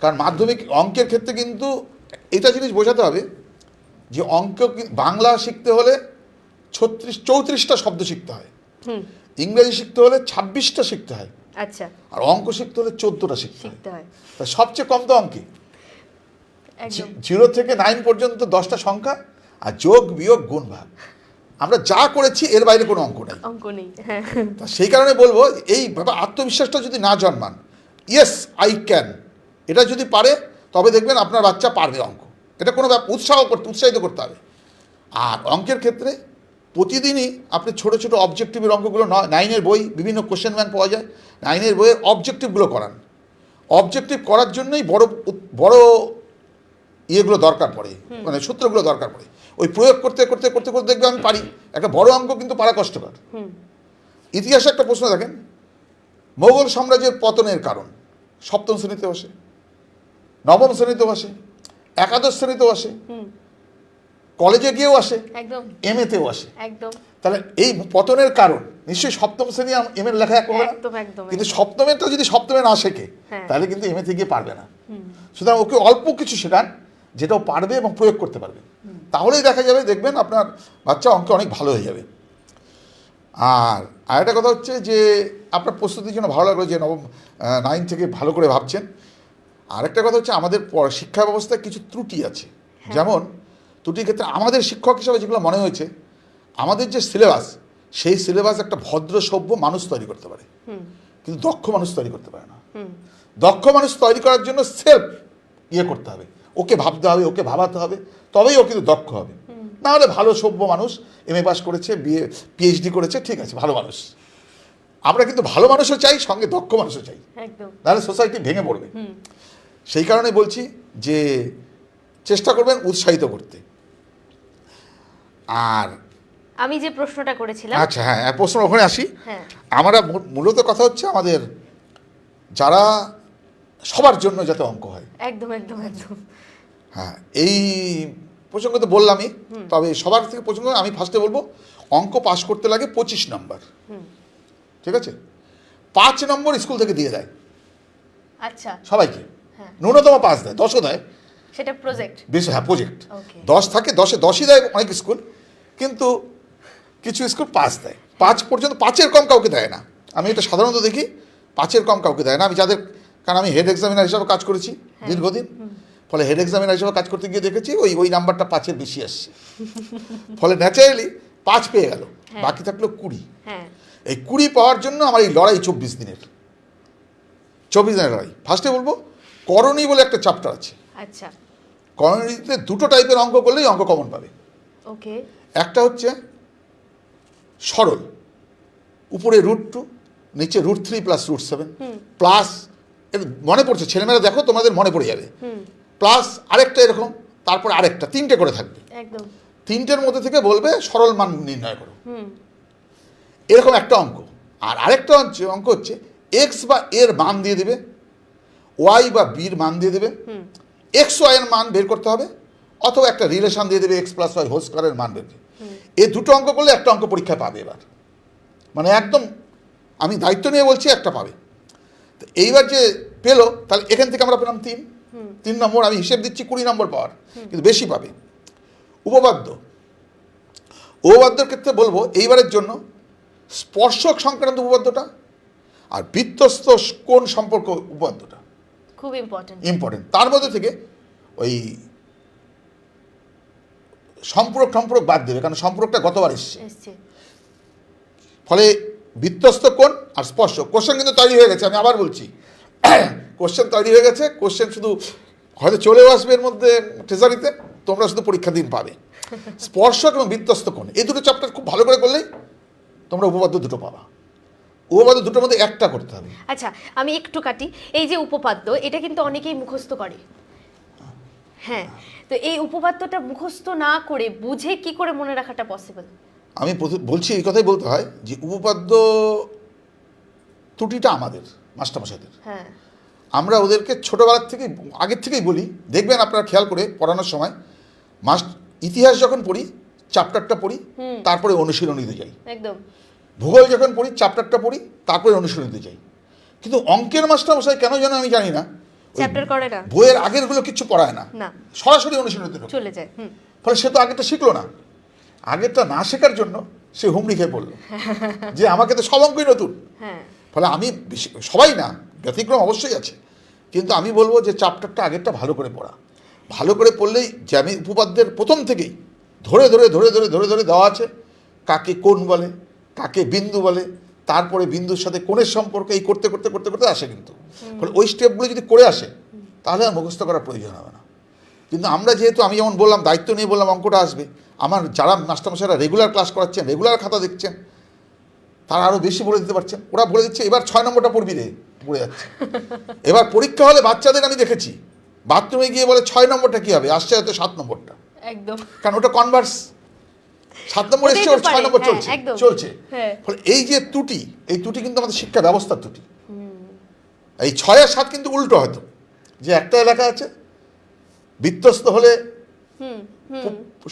কারণ মাধ্যমিক অঙ্কের ক্ষেত্রে কিন্তু এটা জিনিস বোঝাতে হবে যে বাংলা শিখতে হলে 34টা শব্দ শিখতে হয়, ইংরেজি শিখতে হলে 26টা শিখতে হয়, আচ্ছা, আর অঙ্ক শিখতে হলে 14টা শিখতে হয়। হয়। তা সবচেয়ে কম তো অঙ্কে একদম। 0 থেকে 9 পর্যন্ত 10টা সংখ্যা, আর যোগ বিয়োগ গুণ ভাগ। আমরা যা করেছি এর বাইরে কোনো অঙ্ক নেই। অঙ্ক নেই। হ্যাঁ, তা সেই কারণে বলবো এইভাবে আত্মবিশ্বাসটা যদি না জন্মান, ইয়েস আই ক্যান, এটা যদি পারে তবে দেখবেন আপনার বাচ্চা পারবে অঙ্ক। এটা কোনো উৎসাহিত করতে হবে। আর অঙ্কের ক্ষেত্রে প্রতিদিনই আপনি ছোটো ছোটো অবজেক্টিভের অঙ্কগুলো 9-এর বই, বিভিন্ন কোশ্চেন ব্যাংক পাওয়া যায়, 9-এর বইয়ের অবজেক্টিভগুলো করান। অবজেক্টিভ করার জন্যই বড় ইয়েগুলো দরকার পড়ে, মানে সূত্রগুলো দরকার পড়ে। ওই প্রয়োগ করতে করতে করতে করতে দেখবে আমি পারি। একটা বড় অঙ্ক কিন্তু পারা কষ্টকর। ইতিহাসে একটা প্রশ্ন দেখেন, মোগল সাম্রাজ্যের পতনের কারণ 7ম শ্রেণীতেও আসে, 9ম শ্রেণীতেও আসে, একাদশ শ্রেণীতেও আসে, কলেজে গিয়েও আসে, একদম এমএতেও আসে। একদম তাহলে এই পতনের কারণ নিশ্চয়ই 7ম শ্রেণী এমএর লেখা এক হবে না। একদম একদম। কিন্তু 7মেরটা যদি 7মে না শেখে তাহলে কিন্তু এমএতে গিয়ে পারবে না। সুতরাং ওকে অল্প কিছু শেখান যেটাও পারবে এবং প্রয়োগ করতে পারবে, তাহলেই দেখা যাবে, দেখবেন আপনার বাচ্চা অঙ্কে অনেক ভালো হয়ে যাবে। আর আরেকটা কথা হচ্ছে যে আপনার প্রস্তুতির জন্য ভালো লাগলো যে 9 থেকে ভালো করে ভাবছেন। আরেকটা কথা হচ্ছে আমাদের শিক্ষা ব্যবস্থায় কিছু ত্রুটি আছে। যেমন ত্রুটির ক্ষেত্রে আমাদের শিক্ষক হিসেবে যেগুলো মনে হয়েছে, আমাদের যে সিলেবাস, সেই সিলেবাস একটা ভদ্র সভ্য মানুষ তৈরি করতে পারে, কিন্তু দক্ষ মানুষ তৈরি করতে পারে না। দক্ষ মানুষ তৈরি করার জন্য সেলফ করতে হবে, ওকে ভাবতে হবে, ওকে ভাবাতে হবে, তবেই ও কিন্তু দক্ষ হবে। না হলে ভালো সভ্য মানুষ MA পাস করেছে, PhD করেছে, ঠিক আছে, ভালো মানুষ। আমরা কিন্তু ভালো মানুষও চাই, সঙ্গে দক্ষ মানুষও চাই, নাহলে সোসাইটি ভেঙে পড়বে। সেই কারণে বলছি যে চেষ্টা করবেন উৎসাহিত করতে। আর আমি যে প্রশ্নটা করেছিলাম, আচ্ছা হ্যাঁ, প্রশ্ন ওখানে আসি। হ্যাঁ, আমরা মূলত কথা হচ্ছে আমাদের যারা সবার জন্য যাতে অঙ্ক হয়। একদম একদম একদম। হ্যাঁ, এই প্রসঙ্গ তো বললামই, তবে সবার থেকে প্রসঙ্গ আমি ফার্স্টে বলবো, অঙ্ক পাস করতে লাগে 25 নম্বর, ঠিক আছে? 5 নম্বর স্কুল থেকে দিয়ে দেয় আচ্ছা, সবাইকে, হ্যাঁ, ন্যূনতম 5 দেয়, 10ও দেয়, সেটা প্রজেক্ট। বেশ, হ্যাঁ প্রজেক্ট ওকে। 10 থাকে, 10-এ 10ই দেয় অনেক স্কুল, কিন্তু কিছু স্কুল 5 দেয়। 5 পর্যন্ত, 5-এর কম কাউকে দেয় না। আমি এটা সাধারণত দেখি, 5-এর কম কাউকে দেয় না। আমি যাদের, কারণ আমি হেড এক্সামিনার হিসাবে কাজ করেছি দীর্ঘদিন, ফলে হেড এক্সামিনার হিসাবে কাজ করতে গিয়ে দেখেছি ওই নাম্বারটা 5-এর বেশি আসছে, ফলে ন্যাচারালি 5 পেয়ে গেল, বাকি থাকলো 20। হ্যাঁ, এই 20 পাওয়ার জন্য আমার এই লড়াই 24 দিনের লড়াই। ফার্স্টে বলবো করণী বলে একটা চ্যাপ্টার আছে। আচ্ছা, করণীতে 2টো টাইপের অঙ্ক করলেই অঙ্ক কমন পাবে। ওকে। একটা হচ্ছে সরল, উপরে √2, নিচে √3 প্লাস √7 প্লাস, মনে পড়ছে ছেলেমেয়েরা, দেখো তোমাদের মনে পড়ে যাবে, প্লাস আরেকটা এরকম, তারপর আরেকটা, 3টে করে থাকবে। একদম। 3টের মধ্যে থেকে বলবে সরল মান নির্ণয় করো, এরকম একটা অঙ্ক। আর আরেকটা অঙ্ক হচ্ছে এক্স বা এর মান দিয়ে দেবে, ওয়াই বা বির মান দিয়ে দেবে, এক্স ওয়াই এর মান বের করতে হবে, অথবা একটা রিলেশন দিয়ে দেবে, এক্স প্লাস ওয়াই হোল স্কয়ারের মান বের। এই 2টো অঙ্ক করলে একটা অঙ্ক পরীক্ষায় পাবে এবার, মানে একদম আমি দায়িত্ব নিয়ে বলছি, একটা পাবে। তো এইবার যে পেলো, তাহলে এখান থেকে আমরা পেলাম 3 নম্বর। আমি হিসেব দিচ্ছি 20 নম্বর পাওয়ার, কিন্তু বেশি পাবে। উপপাদ্যর ক্ষেত্রে বলবো এইবারের জন্য স্পর্শক সংক্রান্ত উপপাদ্যটা আর বৃত্তস্থ কোণ সম্পর্ক উপপাদ্যটা খুব ইম্পর্টেন্ট। তার মধ্যে থেকে ওই সম্পূরক বাদ দেবে, কারণ সম্পূরকটা গতবার এসছে। ফলে বৃত্তস্থ কোণ আর স্পর্শ, কোশ্চেন কিন্তু তৈরি হয়ে গেছে, আমি আবার বলছি, কোশ্চেন তৈরি হয়ে গেছে। কোশ্চেন শুধু হয়তো চলেও আসবে এর মধ্যে ট্রেজারিতে, তোমরা শুধু পরীক্ষা দিন পাবে। স্পর্শক এবং বৃত্তস্থ কোণ, এই 2টো চ্যাপ্টার খুব ভালো করে করলেই তোমরা উপপাদ্য 2টো পাবা। উপপাদ্য 2টোর মধ্যে একটা করতে হবে। আচ্ছা, আমি একটু কাটি। এই যে উপপাদ্য, এটা কিন্তু অনেকেই মুখস্থ করে। হ্যাঁ, তো এই উপপাদ্যটা মুখস্থ না করে বুঝে কি করে মনে রাখাটা পসিবল? আমি বলছি, এই কথাই বলতে হয় যে উপপাদ্য ত্রুটিটা আমাদের মাস্টারমশাইদের। হ্যাঁ, আমরা ওদেরকে ছোটোবেলার থেকে, আগের থেকেই বলি, দেখবেন আপনারা খেয়াল করে পড়ানোর সময়, ইতিহাস যখন পড়ি চ্যাপ্টারটা পড়ি, তারপরে অনুশীলনীতে যাই। একদম। ভূগোল যখন পড়ি চ্যাপ্টারটা পড়ি, তারপরে অনুশীলনীতে যাই। কিন্তু অঙ্কের মাস্টারমশাই কেন যেন আমি জানি না, চ্যাপ্টার করে না, বইয়ের আগেরগুলো কিচ্ছু পড়ায় না, না, সরাসরি অনুশীলনীতে চলে যায়। ফলে সে তো আগেরটা শিখলো না। আগেরটা না শেখার জন্য সে হুমড়ি খেয়ে পড়লো যে আমাকে তো সব অঙ্কই নতুন। হ্যাঁ, ফলে আমি সবাই না, ব্যতিক্রম অবশ্যই আছে, কিন্তু আমি বলবো যে চ্যাপ্টারটা আগেরটা ভালো করে পড়া, ভালো করে পড়লেই, যে আমি উপপাদ্যের প্রথম থেকেই ধরে ধরে ধরে ধরে ধরে ধরে দেওয়া আছে, কাকে কোণ বলে, কাকে বিন্দু বলে, তারপরে বিন্দুর সাথে কোণের সম্পর্ক, এই করতে করতে করতে করতে আসে। কিন্তু ফলে ওই স্টেপগুলো যদি করে আসে, তাহলে আর মুখস্থ করার প্রয়োজন হবে না। কিন্তু আমরা যেহেতু, আমি যেমন বললাম, দায়িত্ব নিয়ে বললাম অঙ্কটা আসবে, আমার যারা মাস্টারমশাইরা রেগুলার ক্লাস করাচ্ছেন, রেগুলার খাতা দেখছেন, তারা আরও বেশি বলে দিতে পারছেন। ওরা বলে দিচ্ছে এবার 6 নম্বরটা পড়বি রে, পড়ে যাচ্ছে। এবার পরীক্ষা হলে বাচ্চাদের আমি দেখেছি বাথরুমে গিয়ে বলে 6 নম্বরটা কী হবে, আসছে হয়তো 7 নম্বরটা, একদম, কারণ ওটা কনভার্স, 7 নম্বর এসছে, ওর 6 নম্বর চলছে। ফলে এই যে ত্রুটি, এই ত্রুটি কিন্তু আমাদের শিক্ষা ব্যবস্থার ত্রুটি। এই 6 আর 7 কিন্তু উল্টো, হয়তো যে একটা এলাকা আছে বৃত্তস্থ হলে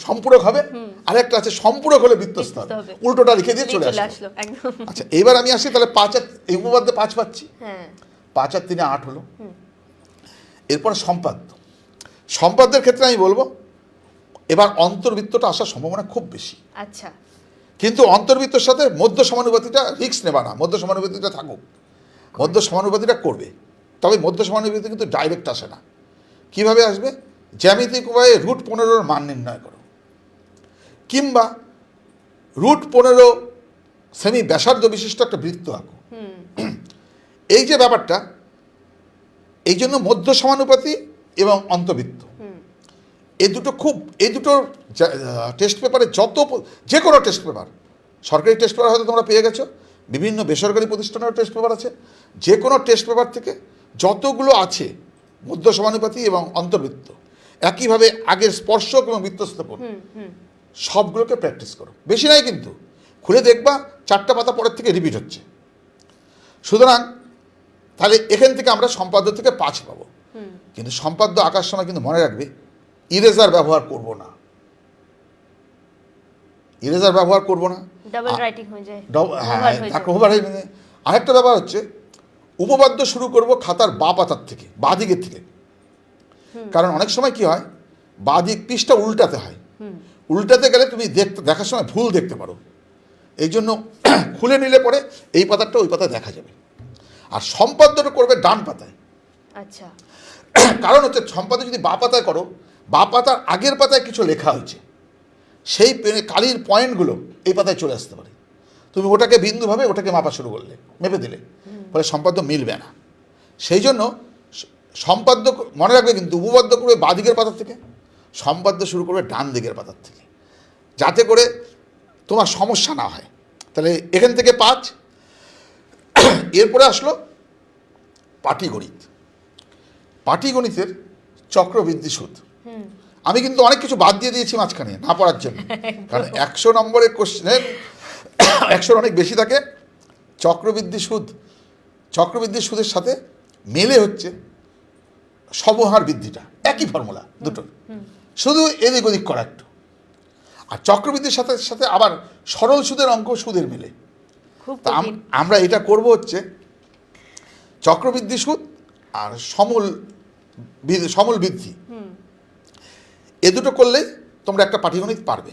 সম্পূরক হবে, আর একটা আছে সম্পূরক হলে বৃত্তস্থ হবে, উল্টোটা লিখে দিয়ে চলে আসলো। আচ্ছা, এবার আমি আসি, তাহলে 5 আর এই উপপাদ্যে 5 পাচ্ছি, 5 আর 3 8 হলো। এরপর সম্পাদ্যের ক্ষেত্রে আমি বলবো এবার অন্তর্বৃত্তটা আসার সম্ভাবনা খুব বেশি। আচ্ছা, কিন্তু অন্তর্বৃত্তের সাথে মধ্য সমানুপাতিটা রিস্ক নেবা না, মধ্য সমানুপাতিটা থাকুক, মধ্য সমানুপাতিটা করবে। তবে মধ্য সমানুপাতি কিন্তু ডাইরেক্ট আসে না। কিভাবে আসবে? জ্যামিতিক উপায়ে √15 মান নির্ণয় করো। কিংবা রুট 15 সেমি ব্যাসার্ধ বিশিষ্ট একটা বৃত্ত আঁকো। এই যে ব্যাপারটা, এই জন্য মধ্য সমানুপাতি এবং অন্তবৃত্ত এই দুটোর টেস্ট পেপারে যে কোনো টেস্ট পেপার, সরকারি টেস্ট পেপার হয়তো তোমরা পেয়ে গেছো, বিভিন্ন বেসরকারি প্রতিষ্ঠানেরও টেস্ট পেপার আছে, যে কোনো টেস্ট পেপার থেকে যতগুলো আছে মধ্য সমানুপাতি এবং অন্তর্বৃত্ত, একইভাবে আগের স্পর্শক এবং বৃত্তস্থাপন সবগুলোকে প্র্যাকটিস করো। বেশি নাই কিন্তু, খুলে দেখবা 4টা পাতা পরের থেকে রিপিট হচ্ছে। সুতরাং তাহলে এখান থেকে আমরা সম্পাদ্য থেকে 5 পাবো। কিন্তু সম্পাদ্য আঁকার সময় কিন্তু মনে রাখবে ইরেজার ব্যবহার করব না, ইরেজার ব্যবহার করব না, ডাবল রাইটিং হয়ে যায়, ওভার হয়ে যায়। আরেকটা ব্যাপার হচ্ছে উপপাদ্য শুরু করব খাতার বা পাতার থেকে, বা দিকের থেকে। কারণ অনেক সময় কি হয়, বা দিক পৃষ্ঠা উল্টাতে হয়, উল্টাতে গেলে তুমি দেখার সময় ভুল দেখতে পারো। এই জন্য খুলে নিলে পরে এই পাতাটা ওই পাতায় দেখা যাবে। আর সম্পাদ্যটা করবে ডান পাতায়। আচ্ছা, কারণ হচ্ছে সম্পাদ্য যদি বা পাতায় করো, বা পাতার আগের পাতায় কিছু লেখা হয়েছে, সেই কালির পয়েন্টগুলো এই পাতায় চলে আসতে পারে। তুমি ওটাকে বিন্দুভাবে ওটাকে মাপা শুরু করলে, মেপে দিলে, ফলে সম্পাদ্য মিলবে না। সেই জন্য সম্পাদ্য মনে রাখবে কিন্তু উপপাদ্য করবে বাঁ দিকের পাতার থেকে, সম্পাদ্য শুরু করবে ডান দিকের পাতার থেকে, যাতে করে তোমার সমস্যা না হয়। তাহলে এখান থেকে 5। এরপরে আসলো পাটিগণিত। পাটিগণিতের চক্রবৃদ্ধি সুদ। আমি কিন্তু অনেক কিছু বাদ দিয়ে দিয়েছি মাঝখানে না পড়ার জন্য, কারণ 100 নম্বরের কোশ্চেনের 100 অনেক বেশি থাকে। চক্রবৃদ্ধি সুদের সাথে মেলে হচ্ছে সমহার বৃদ্ধিটা, একই ফর্মুলা দুটোর, শুধু এদিক ওদিক করা একটু। আর চক্রবৃদ্ধির সাথে সাথে আবার সরল সুদের অঙ্ক সুদের মেলে। তা আমরা এটা করব হচ্ছে চক্রবৃদ্ধি সুদ আর সমূল বৃদ্ধি, এ দুটো করলে তোমরা একটা পাটিগণিত পারবে।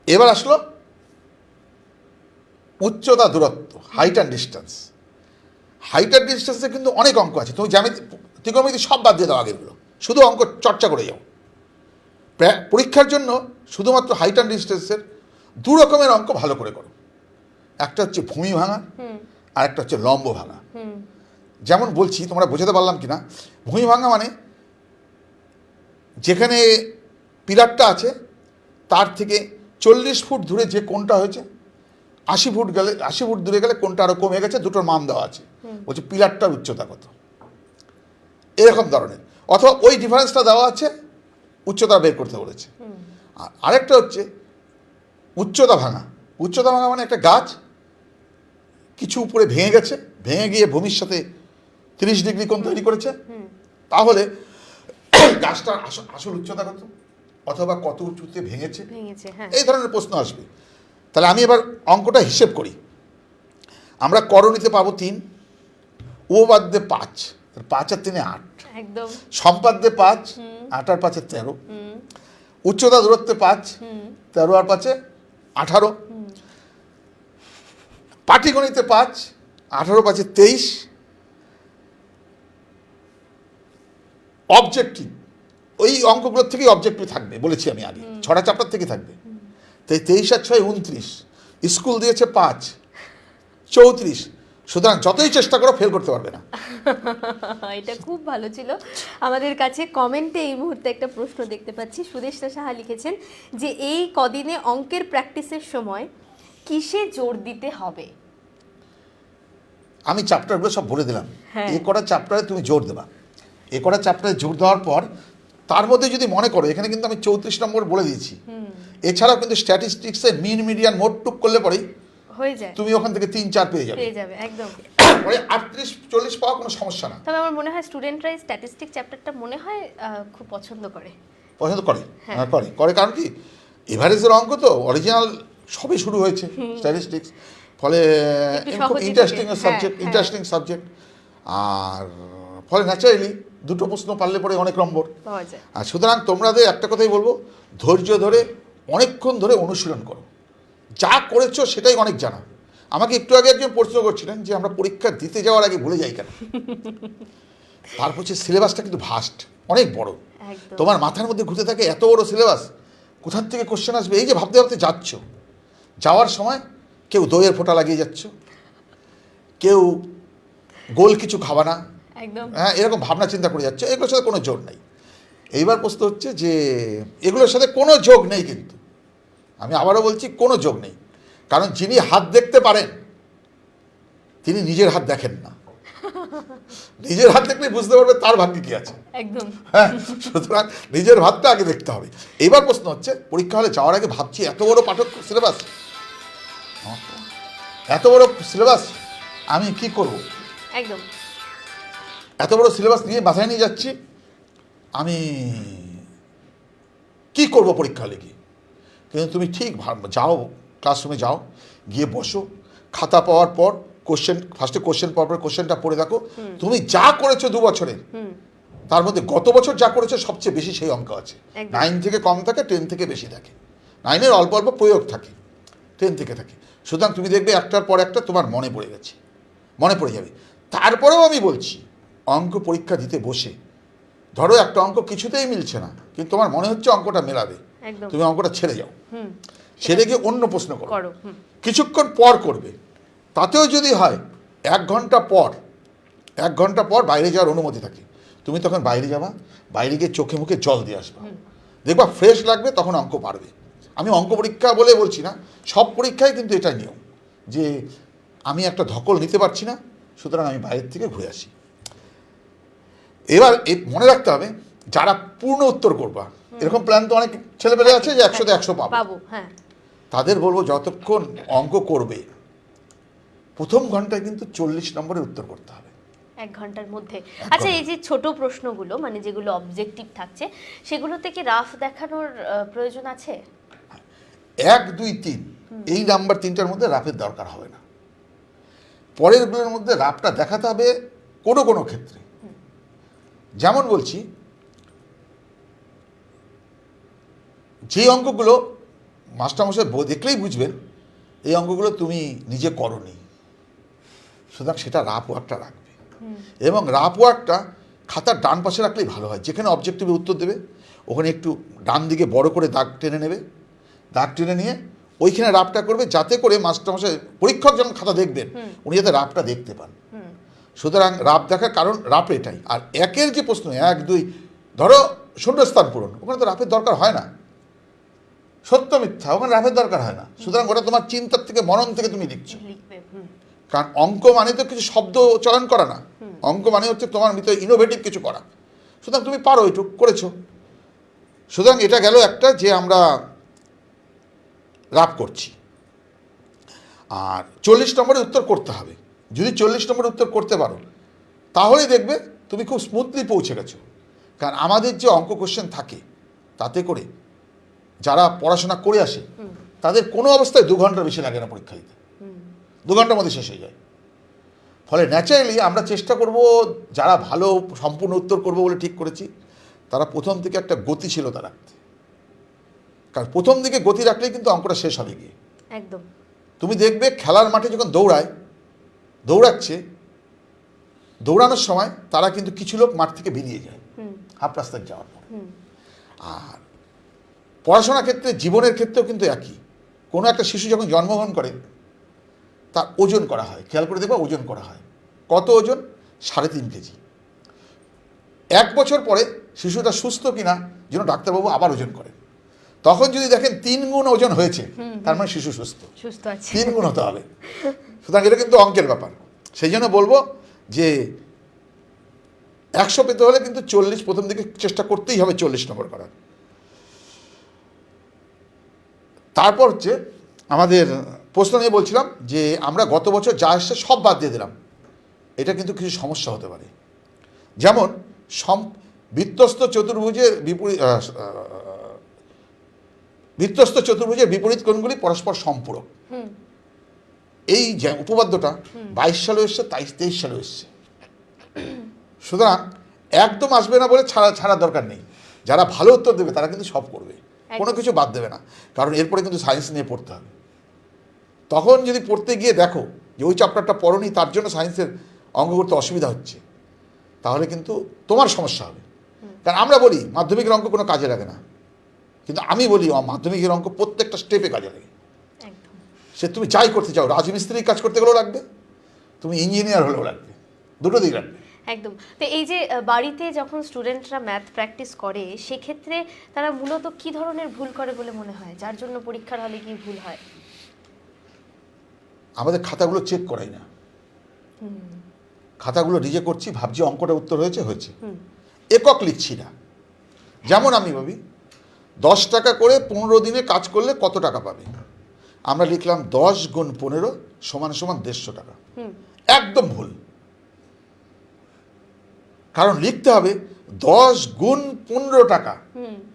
এবার আসলো উচ্চতা দূরত্ব, height and distance. Height and ডিস্টেন্সে কিন্তু অনেক অঙ্ক আছে, তুমি জ্যামিতি ত্রিকোণমিতি সব বাদ দিয়ে দাও আগেরগুলো, শুধু অঙ্ক চর্চা করে যাও। পরীক্ষার জন্য শুধুমাত্র হাইট অ্যান্ড ডিস্টেন্সের 2 রকমের অঙ্ক ভালো করে করো। একটা হচ্ছে ভূমি ভাঙা, আর একটা হচ্ছে লম্ব ভাঙা। যেমন বলছি, তোমরা বোঝাতে পারলাম কিনা, ভূমি ভাঙা মানে যেখানে পিলারটা আছে তার থেকে 40 ফুট দূরে যে কোণটা হয়েছে, 80 ফুট দূরে গেলে কোণটা আরও কমে গেছে, দুটোর মান দেওয়া আছে, বলছে পিলারটার উচ্চতা কত, এরকম ধরনের। অথবা ওই ডিফারেন্সটা দেওয়া আছে, উচ্চতা বের করতে বলেছে। আর আরেকটা হচ্ছে উচ্চতা ভাঙা মানে একটা গাছ কিছু উপরে ভেঙে গিয়ে ভূমির সাথে 30 ডিগ্রি কোণ তৈরি করেছে, তাহলে গাছটার আসল উচ্চতা কত, অথবা কত উঁচুতে ভেঙেছে, এই ধরনের প্রশ্ন আসবে। তাহলে আমি এবার অঙ্কটা হিসেব করি। আমরা করণীতে পাবো 3, উপপাদ্যে 5, 5 আর 3 8, একদম সম্পাদ্যে 5, 8 আর 5 13, উচ্চতা দূরত্বে 5, 13 আর 5 18, পাটিগণিতে 5, 18 5 23, অবজেক্টিভ ওই অঙ্কগুলোর থেকেই অবজেক্টিভ থাকবে বলেছি আমি আগে, 6টা চ্যাপ্টার থেকে থাকবে। তাই 23 আর 6 29, স্কুল দিয়েছে 5 34, সুতরাং যতই চেষ্টা করো ফেল করতে পারবে না। এটা খুব ভালো ছিল। আমাদের কাছে কমেন্টে এই মুহূর্তে একটা প্রশ্ন দেখতে পাচ্ছি, সুদেশনা সাহা লিখেছেন যে এই কদিনে অঙ্কের প্র্যাকটিসের সময় কিসে জোর দিতে হবে। আমি চ্যাপ্টারগুলো সব বলে দিলাম, এ কটা চ্যাপ্টারে তুমি জোর দেবা, এ কটা চ্যাপ্টারে জোর দেওয়ার পর তার মধ্যে যদি মনে করো, এখানে কিন্তু আমি 34 নম্বর বলে দিয়েছি, এছাড়াও কিন্তু স্ট্যাটিস্টিক্সে মিন মিডিয়ান মোড টুক করলে পরেই হয়ে যায়, তুমি ওখান থেকে 3-4 পেয়ে যাবে একদম। মানে 38-40 পাওয়া কোনো সমস্যা না। তবে আমার মনে হয় স্টুডেন্টরা স্ট্যাটিস্টিক চ্যাপ্টারটা মনে হয় খুব পছন্দ করে। কারণ কি এভারেজের অঙ্ক তো অরিজিনাল সবই শুরু হয়েছে স্ট্যাটিস্টিক্স, ফলে খুব ইন্টারেস্টিং সাবজেক্ট, আর ফলে ন্যাচারালি 2টো প্রশ্ন পারলে পরে অনেক নম্বর পাওয়া যায়। আর সুতরাং তোমাদের একটা কথাই বলবো, ধৈর্য ধরে অনেকক্ষণ ধরে অনুশীলন করো, যা করেছো সেটাই অনেক জানা। আমাকে একটু আগে একজন প্রশ্ন করছিলেন যে আমরা পরীক্ষা দিতে যাওয়ার আগে ভুলে যাই কেন। তারপর হচ্ছে সিলেবাসটা কিন্তু ভাস্ট, অনেক বড়। একদম। তোমার মাথার মধ্যে ঘুরতে থাকে এত বড় সিলেবাস, কোথার থেকে কোশ্চেন আসবে, এই যে ভাবতে ভাবতে যাচ্ছ, যাওয়ার সময় কেউ দইয়ের ফোঁটা লাগিয়ে যাচ্ছ, কেউ গোল কিছু খাবা না, একদম। হ্যাঁ, এরকম ভাবনা চিন্তা করে যাচ্ছে, এগুলোর সাথে কোনো যোগ নেই। এইবার প্রশ্ন হচ্ছে যে এগুলোর সাথে কোনো যোগ নেই, কিন্তু আমি আবারও বলছি কোনো যোগ নেই, কারণ যিনি হাত দেখতে পারেন তিনি নিজের হাত দেখেন না। নিজের হাত দেখলে বুঝতে পারবে তার ভাগ্যে কি আছে। একদম। হ্যাঁ, সুতরাং নিজের ভাতটা আগে দেখতে হবে। এইবার প্রশ্ন হচ্ছে পরীক্ষা হলে যাওয়ার আগে ভাবছি এত বড় পাঠক সিলেবাস, এত বড় সিলেবাস আমি কি করব, একদম। এত বড় সিলেবাস নিয়ে বাসায় নিয়ে যাচ্ছি, আমি কি করব পরীক্ষা হলে গিয়ে। কিন্তু তুমি ঠিক যাও, ক্লাসরুমে যাও, গিয়ে বসো, খাতা পাওয়ার পর কোশ্চেন, ফার্স্টে কোশ্চেন পাওয়ার পর কোশ্চেনটা পড়ে দেখো, তুমি যা করেছো 2 বছরে তার মধ্যে গত বছর যা করেছো সবচেয়ে বেশি সেই অঙ্ক আছে। একদম। 9 থেকে কম থাকে, 10 থেকে বেশি থাকে, 9-এর অল্প অল্প প্রয়োগ থাকে, 10 থেকে থাকে। সুতরাং তুমি দেখবে একটার পর একটা তোমার মনে পড়ে গেছে, মনে পড়ে যাবে। তারপরেও আমি বলছি, অঙ্ক পরীক্ষা দিতে বসে ধরো একটা অঙ্ক কিছুতেই মিলছে না, কিন্তু তোমার মনে হচ্ছে অঙ্কটা মেলাবে, একদম। তুমি অঙ্কটা ছেড়ে যাও, হুম। ছেড়ে গিয়ে অন্য প্রশ্ন করো, করো। হুম। কিছুক্ষণ পর করবে। তাতেও যদি হয় 1 ঘন্টা পর, 1 ঘন্টা পর বাইরে যাওয়ার অনুমতি থাকে, তুমি তখন বাইরে যাবা, বাইরে গিয়ে চোখে মুখে জল দিয়ে আসবা, দেখবা ফ্রেশ লাগবে, তখন অঙ্ক পারবে। আমি অঙ্ক পরীক্ষা বলে বলছি না, সব পরীক্ষায় কিন্তু এটা নিয়ম যে আমি একটা ধকল নিতে পারছি না, সুতরাং আমি বাইরের থেকে ঘুরে আসি। এবার মনে রাখতে হবে, যারা পূর্ণ উত্তর করবা, এরকম প্ল্যান তো অনেক ছেলেপেলে আছে যে 100-তে 100 পাবো, পাবো। হ্যাঁ। তাদের বলবো যতক্ষণ অঙ্ক করবে প্রথম ঘন্টায় কিন্তু 40 নম্বরের উত্তর করতে হবে 1 ঘন্টার মধ্যে। আচ্ছা, এই যে ছোট প্রশ্নগুলো, মানে যেগুলো অবজেক্টিভ থাকছে, সেগুলোতে কি রাফ দেখানোর প্রয়োজন আছে? 1, 2, 3 এই নাম্বার 3টার মধ্যে রাফের দরকার হবে না। পরেরগুলোর মধ্যে রাফটা দেখাতে হবে কোনো কোনো ক্ষেত্রে। যেমন বলছি, যে অঙ্কগুলো মাস্টারমশাই দেখলেই বুঝবেন এই অঙ্কগুলো তুমি নিজে করনি, সুতরাং সেটা রাফ ওয়ার্কটা রাখবে। এবং রাফ ওয়ার্কটা খাতার ডান পাশে রাখলেই ভালো হয়, যেখানে অবজেক্টিভে উত্তর দেবে ওখানে একটু ডান দিকে বড় করে দাগ টেনে নেবে, দাগ টেনে নিয়ে ওইখানে রাফটা করবে, যাতে করে মাস্টারমশাই পরীক্ষক যখন খাতা দেখবেন উনি যাতে রাফটা দেখতে পান। সুতরাং রাফ দেখার কারণ রাফ এটাই। আর 1-এর যে প্রশ্ন 1, 2 ধরো শূন্যস্থান পূরণ, ওখানে তো রাফের দরকার হয় না, সত্য মিথ্যা, ওখানে রাফের দরকার হয় না। সুতরাং ওটা তোমার চিন্তার থেকে, মনন থেকে তুমি লিখছো। লিখবে। কারণ অঙ্ক মানে তো কিছু শব্দ চয়ন করা না, অঙ্ক মানে হচ্ছে তোমার ভিতরে ইনোভেটিভ কিছু করা। সুতরাং তুমি পারো, এইটুক করেছো। সুতরাং এটা গেল একটা যে আমরা রাফ করছি। আর 40 নম্বরের উত্তর করতে হবে। যদি 40 নম্বরের উত্তর করতে পারো তাহলেই দেখবে তুমি খুব স্মুথলি পৌঁছে গেছো। কারণ আমাদের যে অঙ্ক কোশ্চেন থাকে তাতে করে যারা পড়াশোনা করে আসে তাদের কোনো অবস্থায় 2 ঘন্টার বেশি লাগে না পরীক্ষা দিতে, 2 ঘন্টার মধ্যে শেষ হয়ে যায়। ফলে ন্যাচারালি আমরা চেষ্টা করব, যারা ভালো সম্পূর্ণ উত্তর করবো বলে ঠিক করেছি, তারা প্রথম থেকে একটা গতিশীলতা রাখতে। কারণ প্রথম দিকে গতি রাখলেই কিন্তু অঙ্কটা শেষ হবে গিয়ে। একদম। তুমি দেখবে খেলার মাঠে যখন দৌড়াচ্ছে, দৌড়ানোর সময় তারা কিন্তু কিছু লোক মাঠ থেকে বেরিয়ে যায় হাফ রাস্তায় যাওয়ার পর। আর পড়াশোনার ক্ষেত্রে, জীবনের ক্ষেত্রেও কিন্তু একই। কোনো একটা শিশু যখন জন্মগ্রহণ করে তার ওজন করা হয়, খেয়াল করে দেখবা ওজন করা হয়। কত ওজন? 3.5 কেজি। 1 বছর পরে শিশুটা সুস্থ কিনা যেন ডাক্তারবাবু আবার ওজন করেন। তখন যদি দেখেন 3 গুণ ওজন হয়েছে, তার মানে শিশু সুস্থ আছে, 3 গুণ হতে হবে। সুতরাং এটা কিন্তু অঙ্কের ব্যাপার। সেই জন্য বলবো যে 100 পেতে হলে কিন্তু 40 প্রথম দিকে চেষ্টা করতেই হবে 40 নম্বর করার। তারপর হচ্ছে আমাদের প্রশ্ন নিয়ে বলছিলাম যে আমরা গত বছর যা এসছে সব বাদ দিয়ে দিলাম, এটা কিন্তু কিছু সমস্যা হতে পারে। যেমন বৃত্তস্থ চতুর্ভুজের বিপরীত কোণগুলি পরস্পর সম্পূরক। এই যে উপপাদ্যটা 22 সালে এসছে, 23 সালে এসছে। সুতরাং একদম আসবে না বলে ছাড়ার দরকার নেই। যারা ভালো উত্তর দেবে তারা কিন্তু সব করবে, কোনো কিছু বাদ দেবে না। কারণ এরপরে কিন্তু সায়েন্স নিয়ে পড়তে হবে। তখন যদি পড়তে গিয়ে দেখো যে ওই চ্যাপ্টারটা পড়োনি, তার জন্য সায়েন্সের অঙ্ক করতে অসুবিধা হচ্ছে, তাহলে কিন্তু তোমার সমস্যা হবে। কারণ আমরা বলি মাধ্যমিকের অঙ্ক কোনো কাজে লাগে না, কিন্তু আমি বলি মাধ্যমিকের অঙ্ক প্রত্যেকটা স্টেপে কাজে লাগে। একদম সে তুমি যাই করতে চাও, রাজমিস্ত্রির কাজ করতে গেলেও লাগবে, তুমি ইঞ্জিনিয়ার হলেও লাগবে, দুটো দিক লাগবে। একদম। তো এই যে বাড়িতে যখন স্টুডেন্টরা ম্যাথ প্র্যাকটিস করে সেক্ষেত্রে তারা মূলত কি ধরনের ভুল করে বলে মনে হয়, যার জন্য পরীক্ষার হলে কি ভুল হয়? আমাদের খাতাগুলো চেক করাই না, খাতাগুলো নিজে করছি, ভাবছি অঙ্কটা উত্তর হয়েছে, একক লিখছি না। যেমন আমি ভাবি 10 টাকা করে 15 দিনে কাজ করলে কত টাকা পাবে, আমরা লিখলাম 10 গুণ 15 সমান সমান 150 টাকা। একদম ভুল। কারণ লিখতে হবে 10 গুণ 15 টাকা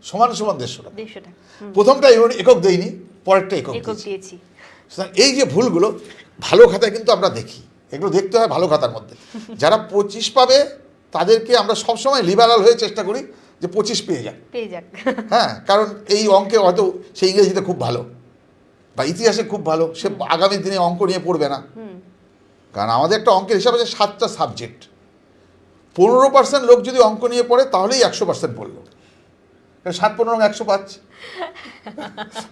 সমান সমান 150 টাকা। 150 টাকা। প্রথমটা একক দেইনি, পরেরটা একক দিয়েছি। সুতরাং এই যে ভুলগুলো ভালো খাতায় কিন্তু আমরা দেখি, এগুলো দেখতে হয় ভালো খাতার মধ্যে। যারা 25 পাবে তাদেরকে আমরা সবসময় লিবারাল হয়ে চেষ্টা করি যে 25 পেয়ে যাক। হ্যাঁ, কারণ এই অঙ্কে হয়তো সে ইংরেজিতে খুব ভালো বা ইতিহাসে খুব ভালো, সে আগামী দিনে অঙ্ক নিয়ে পড়বে না। কারণ আমাদের একটা অঙ্কের হিসাবে আছে 7টা সাবজেক্ট, 15% লোক যদি অঙ্ক নিয়ে পড়ে তাহলেই 100% পড়লো। 7-15 105,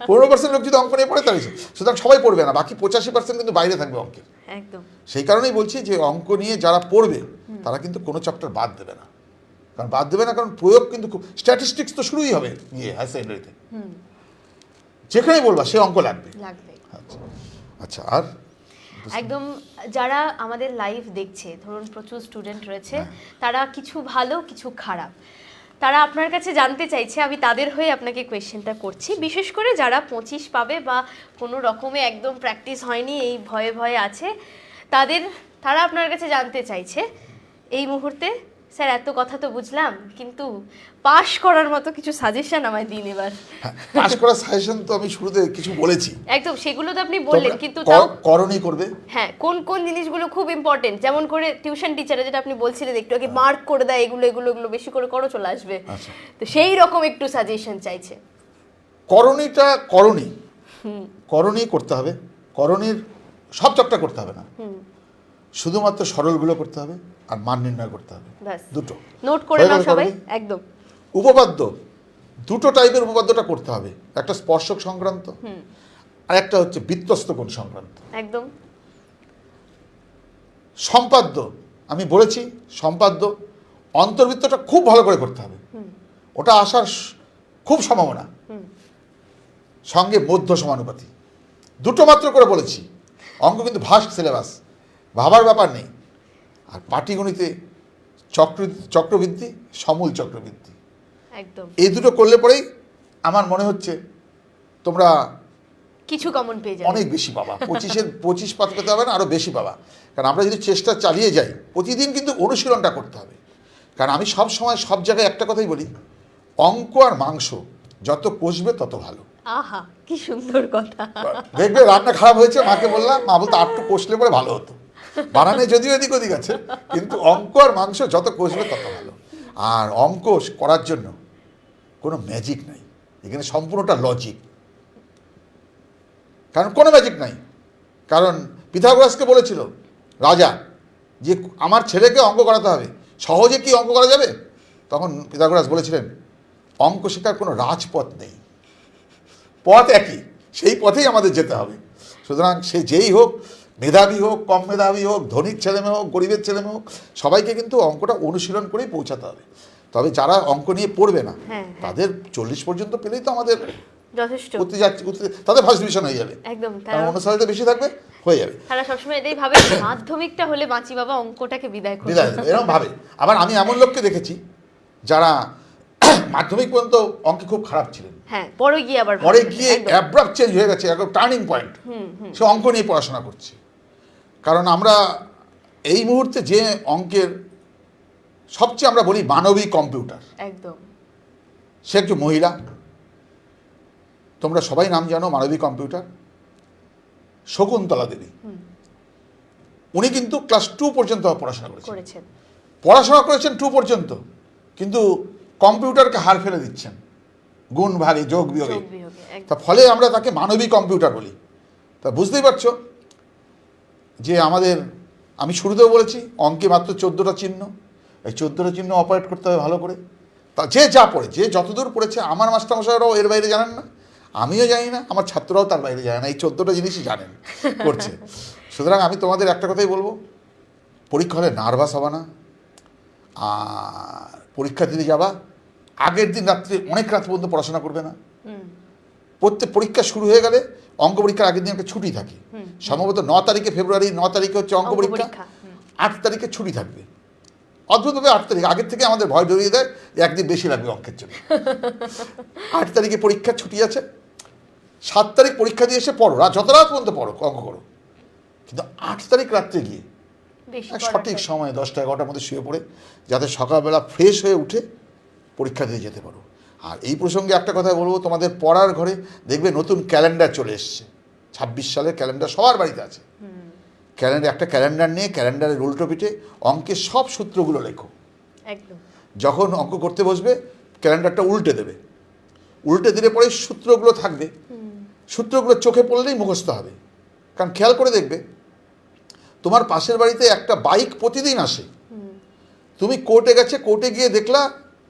15% লোক যদি অঙ্ক নিয়ে পড়ে তাহলে, সুতরাং সবাই পড়বে না, বাকি 85% কিন্তু বাইরে থাকবে অঙ্কের। একদম। সেই কারণেই বলছি যে অঙ্ক নিয়ে যারা পড়বে তারা কিন্তু কোনো চ্যাপ্টার বাদ দেবে না। কারণ প্রয়োগ কিন্তু খুব, স্ট্যাটিস্টিক্স তো শুরুই হবে হায়ার সেকেন্ডারিতে, যেখানে বলবা সে অঙ্ক লাগবে। আচ্ছা, আর একদম। যারা আমাদের লাইভ দেখছে, ধরুন প্রচুর স্টুডেন্ট রয়েছে, তারা কিছু ভালো কিছু খারাপ, তারা আপনার কাছে জানতে চাইছে, আমি তাদের হয়ে আপনাকে কোয়েশ্চেনটা করছি। বিশেষ করে যারা 25 পাবে বা কোনো রকমে একদম প্র্যাকটিস হয়নি, এই ভয়ে ভয়ে আছে, তারা আপনার কাছে জানতে চাইছে এই মুহূর্তে, স্যার এত কথা তো বুঝলাম, কিন্তু পাশ করার মতো কিছু সাজেশন আমায় দিন এবার। পাশ করার সাজেশন তো আমি শুরুতে কিছু বলেছি। একদম, সেগুলো তো আপনি বললেন, কিন্তু তাও করণই করবে। হ্যাঁ, কোন কোন জিনিসগুলো খুব ইম্পর্টেন্ট, যেমন করে টিউশন টিচারে যেটা আপনি বলছিলেন একটু আগে, মার্ক করে দেয়, এগুলো এগুলো এগুলো বেশি করে করো, চলে আসবে। তো সেই রকম একটু সাজেশন চাইছে। করণই করতে হবে। করণীর সব চ্যাপ্টার করতে হবে না, শুধুমাত্র সরলগুলো করতে হবে আর মান নির্ণয় করতে হবে, দুটো নোট করে নাও সবাই। একদম। উপপাদ্য, দুটো টাইপের উপপাদ্যটা করতে হবে, একটা স্পর্শক সংক্রান্ত আর একটা হচ্ছে বৃত্তস্থ কোণ সংক্রান্ত। একদম। সম্পাদ্য, আমি বলেছি সম্পাদ্য অন্তর্বৃত্তটা খুব ভালো করে করতে হবে, ওটা আসার খুব সম্ভাবনা, সঙ্গে মধ্য সমানুপাতি, দুটো মাত্র করে বলেছি। অঙ্ক কিন্তু ভাস্ট সিলেবাস, ভাবার ব্যাপার নেই। আর পাটিগণিতে চক্রবৃদ্ধি, সমূল চক্রবৃদ্ধি, একদম, এই দুটো করলে পরেই আমার মনে হচ্ছে তোমরা কিছু কমন পেয়ে যাবে, অনেক বেশি পাবা। 25 পাতে পেতে হবে না, আরও বেশি পাবা। কারণ আমরা যদি চেষ্টা চালিয়ে যাই, প্রতিদিন কিন্তু অনুশীলনটা করতে হবে। কারণ আমি সব সময় সব জায়গায় একটা কথাই বলি, অঙ্ক আর মাংস যত কষবে তত ভালো। আহা, কি সুন্দর কথা। দেখবে রান্না খারাপ হয়েছে, মাকে বললাম, মা বলতো আর একটু কষলে পরে ভালো হতো। বানানে যদিও এদিক ওদিক আছে, কিন্তু অঙ্ক আর মাংস যত কষবে তত ভালো। আর অঙ্ক করার জন্য কোনো ম্যাজিক নাই, এখানে সম্পূর্ণটা লজিক। কারণ কোনো ম্যাজিক নাই। কারণ পিথাগোরাসকে বলেছিল রাজা যে আমার ছেলেকে অঙ্ক করাতে হবে, সহজে কি অঙ্ক করা যাবে? তখন পিথাগোরাস বলেছিলেন অঙ্ক শেখার কোনো রাজপথ নেই, পথ একই, সেই পথেই আমাদের যেতে হবে। সুতরাং সে যেই হোক, মেধাবী হোক, কম মেধাবী হোক, ধনীর ছেলেমেয়ে হোক, গরিবের ছেলেমেয়ে হোক, সবাইকে কিন্তু অঙ্কটা অনুশীলন করেই পৌঁছাতে হবে। তবে যারা অঙ্ক নিয়ে পড়বে না, তাদের 40 পর্যন্ত পেলেই তো আমাদের যথেষ্ট, তাদের ফার্স্ট ডিভিশন হয়ে যাবে। একদম, কারণ অনুসারে বেশি থাকবে, হয়ে যাবে। তারা সবসময় এটাই ভাবে মাধ্যমিকটা হলে বাঁচি বাবা, অঙ্কটাকে বিদায় করে এরকম ভাবে। আবার আমি এমন লোককে দেখেছি যারা মাধ্যমিক পর্যন্ত অঙ্কে খুব খারাপ ছিলেন, হ্যাঁ, পরে গিয়ে অ্যাব্রাপ্ট চেঞ্জ হয়ে গেছে, একদম টার্নিং পয়েন্ট, সে অঙ্ক নিয়ে পড়াশোনা করছে। কারণ আমরা এই মুহূর্তে যে অঙ্কের সবচেয়ে আমরা বলি মানবিক কম্পিউটার, একদম, সে একজন মহিলা। তোমরা সবাই নাম জানো মানবিক কম্পিউটার, শকুন্তলা দেবী। উনি কিন্তু ক্লাস 2 পর্যন্ত পড়াশোনা করেছেন 2 পর্যন্ত, কিন্তু কম্পিউটারকে হার ফেলে দিচ্ছেন গুণ ভাগে, যোগ বিয়োগে। তা ফলে আমরা তাকে মানবিক কম্পিউটার বলি। তা বুঝতেই পারছো যে আমি শুরুতেও বলেছি অঙ্কে মাত্র 14টা চিহ্ন, এই 14টা চিহ্ন অপারেট করতে হবে ভালো করে। তা যে যা পড়ে, যে যতদূর পড়েছে, আমার মাস্টারমশাইরাও এর বাইরে জানেন না, আমিও জানি না, আমার ছাত্ররাও তার বাইরে জানে না, এই 14টা জিনিসই জানেন করছে। সুতরাং আমি তোমাদের একটা কথাই বলবো, পরীক্ষা হলে নার্ভাস হবা না। আর পরীক্ষা দিতে যাবা, আগের দিন রাত্রে অনেক রাত পর্যন্ত পড়াশোনা করবে না। প্রত্যেক পরীক্ষা শুরু হয়ে গেলে অঙ্ক পরীক্ষার আগের দিন একটা ছুটি থাকে, সম্ভবত 9 তারিখে ফেব্রুয়ারি, 9 তারিখে হচ্ছে অঙ্ক পরীক্ষা, 8 তারিখে ছুটি থাকবে। অদ্ভুতভাবে 8 তারিখ আগের থেকে আমাদের ভয় ধরিয়ে দেয় যে একদিন বেশি লাগবে অঙ্কের জন্য। 8 তারিখে পরীক্ষার ছুটি আছে, 7 তারিখ পরীক্ষা দিয়ে এসে পড়ো, যত রাত পর্যন্ত পড়ো, অঙ্ক করো। কিন্তু 8 তারিখ রাত্রে গিয়ে সঠিক সময় 10টা 11টার মধ্যে শুয়ে পড়ে যাতে সকালবেলা ফ্রেশ হয়ে উঠে পরীক্ষা দিয়ে যেতে পারো। আর এই প্রসঙ্গে একটা কথা বলবো, তোমাদের পড়ার ঘরে দেখবে নতুন ক্যালেন্ডার চলে এসছে, 26 সালের ক্যালেন্ডার সবার বাড়িতে আছে। একটা ক্যালেন্ডার নিয়ে ক্যালেন্ডারের উল্টো পিঠে অঙ্কের সব সূত্রগুলো লেখো। একদম। যখন অঙ্ক করতে বসবে ক্যালেন্ডারটা উল্টে দেবে, উল্টে দিলে পরে সূত্রগুলো থাকবে, সূত্রগুলো চোখে পড়লেই মুখস্থ হবে। কারণ খেয়াল করে দেখবে, তোমার পাশের বাড়িতে একটা বাইক প্রতিদিন আসে, তুমি কোর্টে গেছে, কোর্টে গিয়ে দেখলা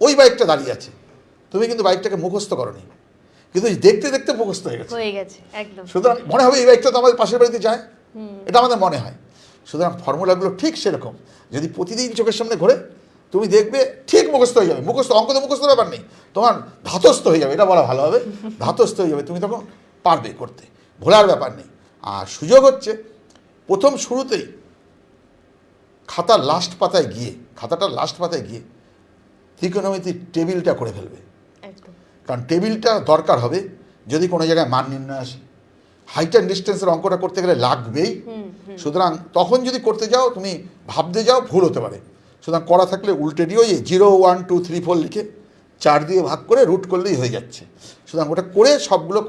ওই বাইকটা দাঁড়িয়ে আছে, তুমি কিন্তু বাইকটাকে মুখস্থ করনি, কিন্তু দেখতে দেখতে মুখস্থ হয়ে গেছে। একদম। সুতরাং মনে হবে এই বাইকটা তো আমাদের পাশের বাড়িতে যায়, এটা আমাদের মনে হয়। সুতরাং ফর্মুলাগুলো ঠিক সেরকম, যদি প্রতিদিন চোখের সামনে ঘোরে তুমি দেখবে ঠিক মুখস্থ হয়ে যাবে। মুখস্থ অঙ্ক তো মুখস্থ ব্যাপার নেই, তোমার ধাতস্থ হয়ে যাবে, এটা বলা ভালো হবে, ধাতস্থ হয়ে যাবে, তুমি তখন পারবে করতে, ভোলার ব্যাপার নেই। আর সুযোগ হচ্ছে প্রথম শুরুতেই খাতাটার লাস্ট পাতায় গিয়ে ত্রিকোণমিতির টেবিলটা করে ফেলবে। কারণ টেবিলটা দরকার হবে যদি কোনো জায়গায় মান নির্ণয় আসে। হাইট অ্যান্ড ডিস্টেন্সের অঙ্কটা করতে গেলে লাগবেই। সুতরাং তখন যদি করতে যাও, তুমি ভাবতে যাও, ভুল হতে পারে। সুতরাং করা থাকলে উল্টে দিয়েও 0 1 2 3 4 লিখে 4 দিয়ে ভাগ করে রুট করলেই হয়ে যাচ্ছে। সুতরাং ওটা করে সবগুলো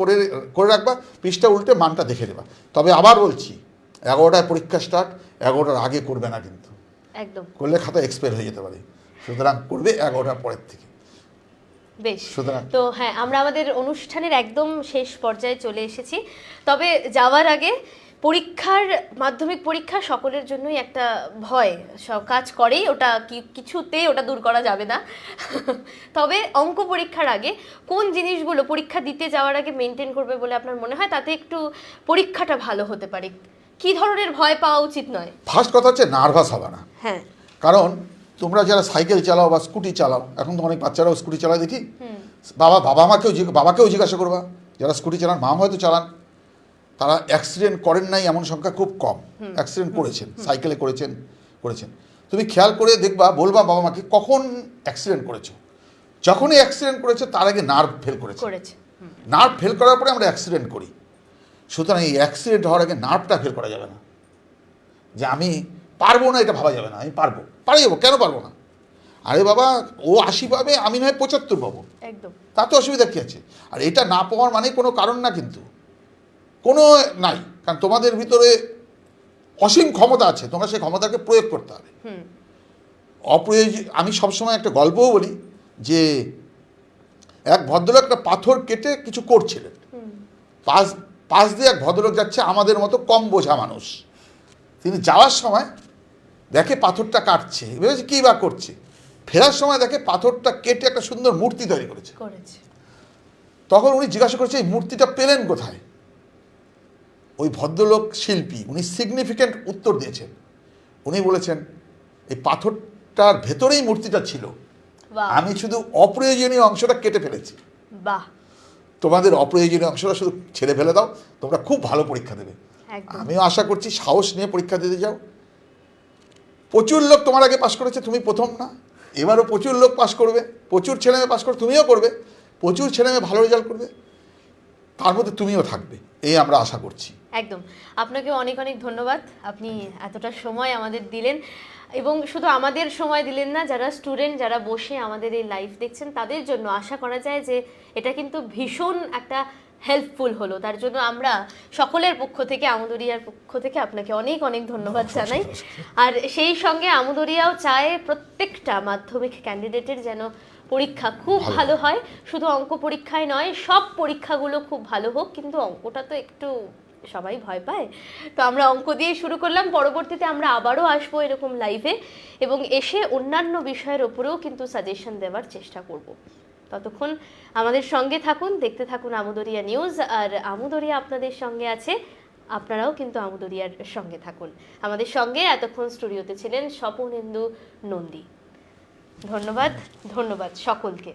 করে রাখবা, পৃষ্ঠা উল্টে মানটা দেখে দেবা। তবে আবার বলছি, 11টায় পরীক্ষা স্টার্ট, 11টার আগে করবে না কিন্তু, একদম করলে খাতা এক্সপায়ার হয়ে যেতে পারে। সুতরাং করবে 11টার পরের থেকে। বেশ, সুতরাং তো হ্যাঁ, আমরা আমাদের অনুষ্ঠানের একদম শেষ পর্যায়ে চলে এসেছি। তবে যাওয়ার আগে, মাধ্যমিক পরীক্ষা সকলের জন্যই একটা ভয় সব কাজ করেই, ওটা কিছুতেই ওটা দূর করা যাবে না। তবে অঙ্ক পরীক্ষার আগে কোন জিনিসগুলো পরীক্ষা দিতে যাওয়ার আগে মেনটেন করবে বলে আপনার মনে হয়, তাতে একটু পরীক্ষাটা ভালো হতে পারে? কি ধরনের ভয় পাওয়া উচিত নয়? ফার্স্ট কথা হচ্ছে নার্ভাস হবে না। হ্যাঁ, কারণ তোমরা যারা সাইকেল চালাও বা স্কুটি চালাও, এখন তো অনেক বাচ্চারাও স্কুটি চালায় দেখি, বাবাকেও জিজ্ঞাসা করবা, যারা স্কুটি চালান, মা হয়তো চালান, তারা অ্যাক্সিডেন্ট করেন নাই এমন সংখ্যা খুব কম, অ্যাক্সিডেন্ট করেছেন, সাইকেলে করেছেন। তুমি খেয়াল করে দেখবা, বলবা বাবা মাকে কখন অ্যাক্সিডেন্ট করেছো। যখনই অ্যাক্সিডেন্ট করেছে তার আগে নার্ভ ফেল করেছে। নার্ভ ফেল করার পরে আমরা অ্যাক্সিডেন্ট করি। সুতরাং এই অ্যাক্সিডেন্ট হওয়ার আগে নার্ভটা ফেল করা যাবে না, যে আমি পারবো না, এটা ভাবা যাবে না। আমি পারি যাবো, কেন পারবো না? আরে বাবা, ও 80 পাবে, আমি নয় 75 পাবো, একদম, তাতে অসুবিধা কী আছে? আর এটা না পাওয়ার মানে কোনো কারণ না, কিন্তু কোনো নাই। কারণ তোমাদের ভিতরে অসীম ক্ষমতা আছে, তোমরা সেই ক্ষমতাকে প্রয়োগ করতে হবে। আমি সবসময় একটা গল্পও বলি যে এক ভদ্রলোক একটা পাথর কেটে কিছু করছিলেন, পাশ দিয়ে এক ভদ্রলোক যাচ্ছে, আমাদের মতো কম বোঝা মানুষ। তিনি যাওয়ার সময় দেখে পাথরটা কাটছে, ভেবেছে কী বা করছে। ফেরার সময় দেখে পাথরটা কেটে একটা সুন্দর মূর্তি তৈরি করেছে। তখন উনি জিজ্ঞাসা করছে, এই মূর্তিটা পেলেন কোথায়? ওই ভদ্রলোক শিল্পী, উনি সিগনিফিক্যান্ট উত্তর দিয়েছেন। উনি বলেছেন, এই পাথরটার ভেতরেই মূর্তিটা ছিল, আমি শুধু অপ্রয়োজনীয় অংশটা কেটে ফেলেছি। তোমাদের অপ্রয়োজনীয় অংশটা শুধু ছেড়ে ফেলে দাও, তোমরা খুব ভালো পরীক্ষা দেবে। আমিও আশা করছি সাহস নিয়ে পরীক্ষা দিতে যাও। প্রচুর লোক তোমার আগে পাশ করেছে, তুমি প্রথম না। এবারও প্রচুর লোক পাশ করবে, প্রচুর ছেলেমেয়ে পাশ করবে, তুমিও করবে, প্রচুর ছেলেমেয়ে ভালো রেজাল্ট করবে, তার মধ্যে তুমিও থাকবে, এই আমরা আশা করছি। একদম, আপনাকে অনেক অনেক ধন্যবাদ। আপনি এতটা সময় আমাদের দিলেন, এবং শুধু আমাদের সময় দিলেন না, যারা স্টুডেন্ট, যারা বসে আমাদের এই লাইভ দেখছেন, তাদের জন্য আশা করা যায় যে এটা কিন্তু ভীষণ একটা হেল্পফুল হলো। তার জন্য আমরা সকলের পক্ষ থেকে, আমুদরিয়ার পক্ষ থেকে আপনাকে অনেক অনেক ধন্যবাদ জানাই। আর সেই সঙ্গে আমুদরিয়াও চায় প্রত্যেকটা মাধ্যমিক ক্যান্ডিডেটের যেন পরীক্ষা খুব ভালো হয়। শুধু অঙ্ক পরীক্ষায় নয়, সব পরীক্ষাগুলো খুব ভালো হোক, কিন্তু অঙ্কটা তো একটু সবাই ভয় পায়। তো আমরা অঙ্ক দিয়ে শুরু করলাম, পরবর্তীতে আমরা আবারও আসবো এরকম লাইভে এবং এসে অন্যান্য বিষয়ের ওপরেও কিন্তু সাজেশন দেওয়ার চেষ্টা করব। ততক্ষণ আমাদের সঙ্গে থাকুন, দেখতে থাকুন আমুদরিয়া নিউজ। আর আমুদরিয়া আপনাদের সঙ্গে আছে, আপনারাও কিন্তু আমুদরিয়ার সঙ্গে থাকুন। আমাদের সঙ্গে এতক্ষণ স্টুডিওতে ছিলেন স্বপনেন্দু নন্দী। ধন্যবাদ সকলকে।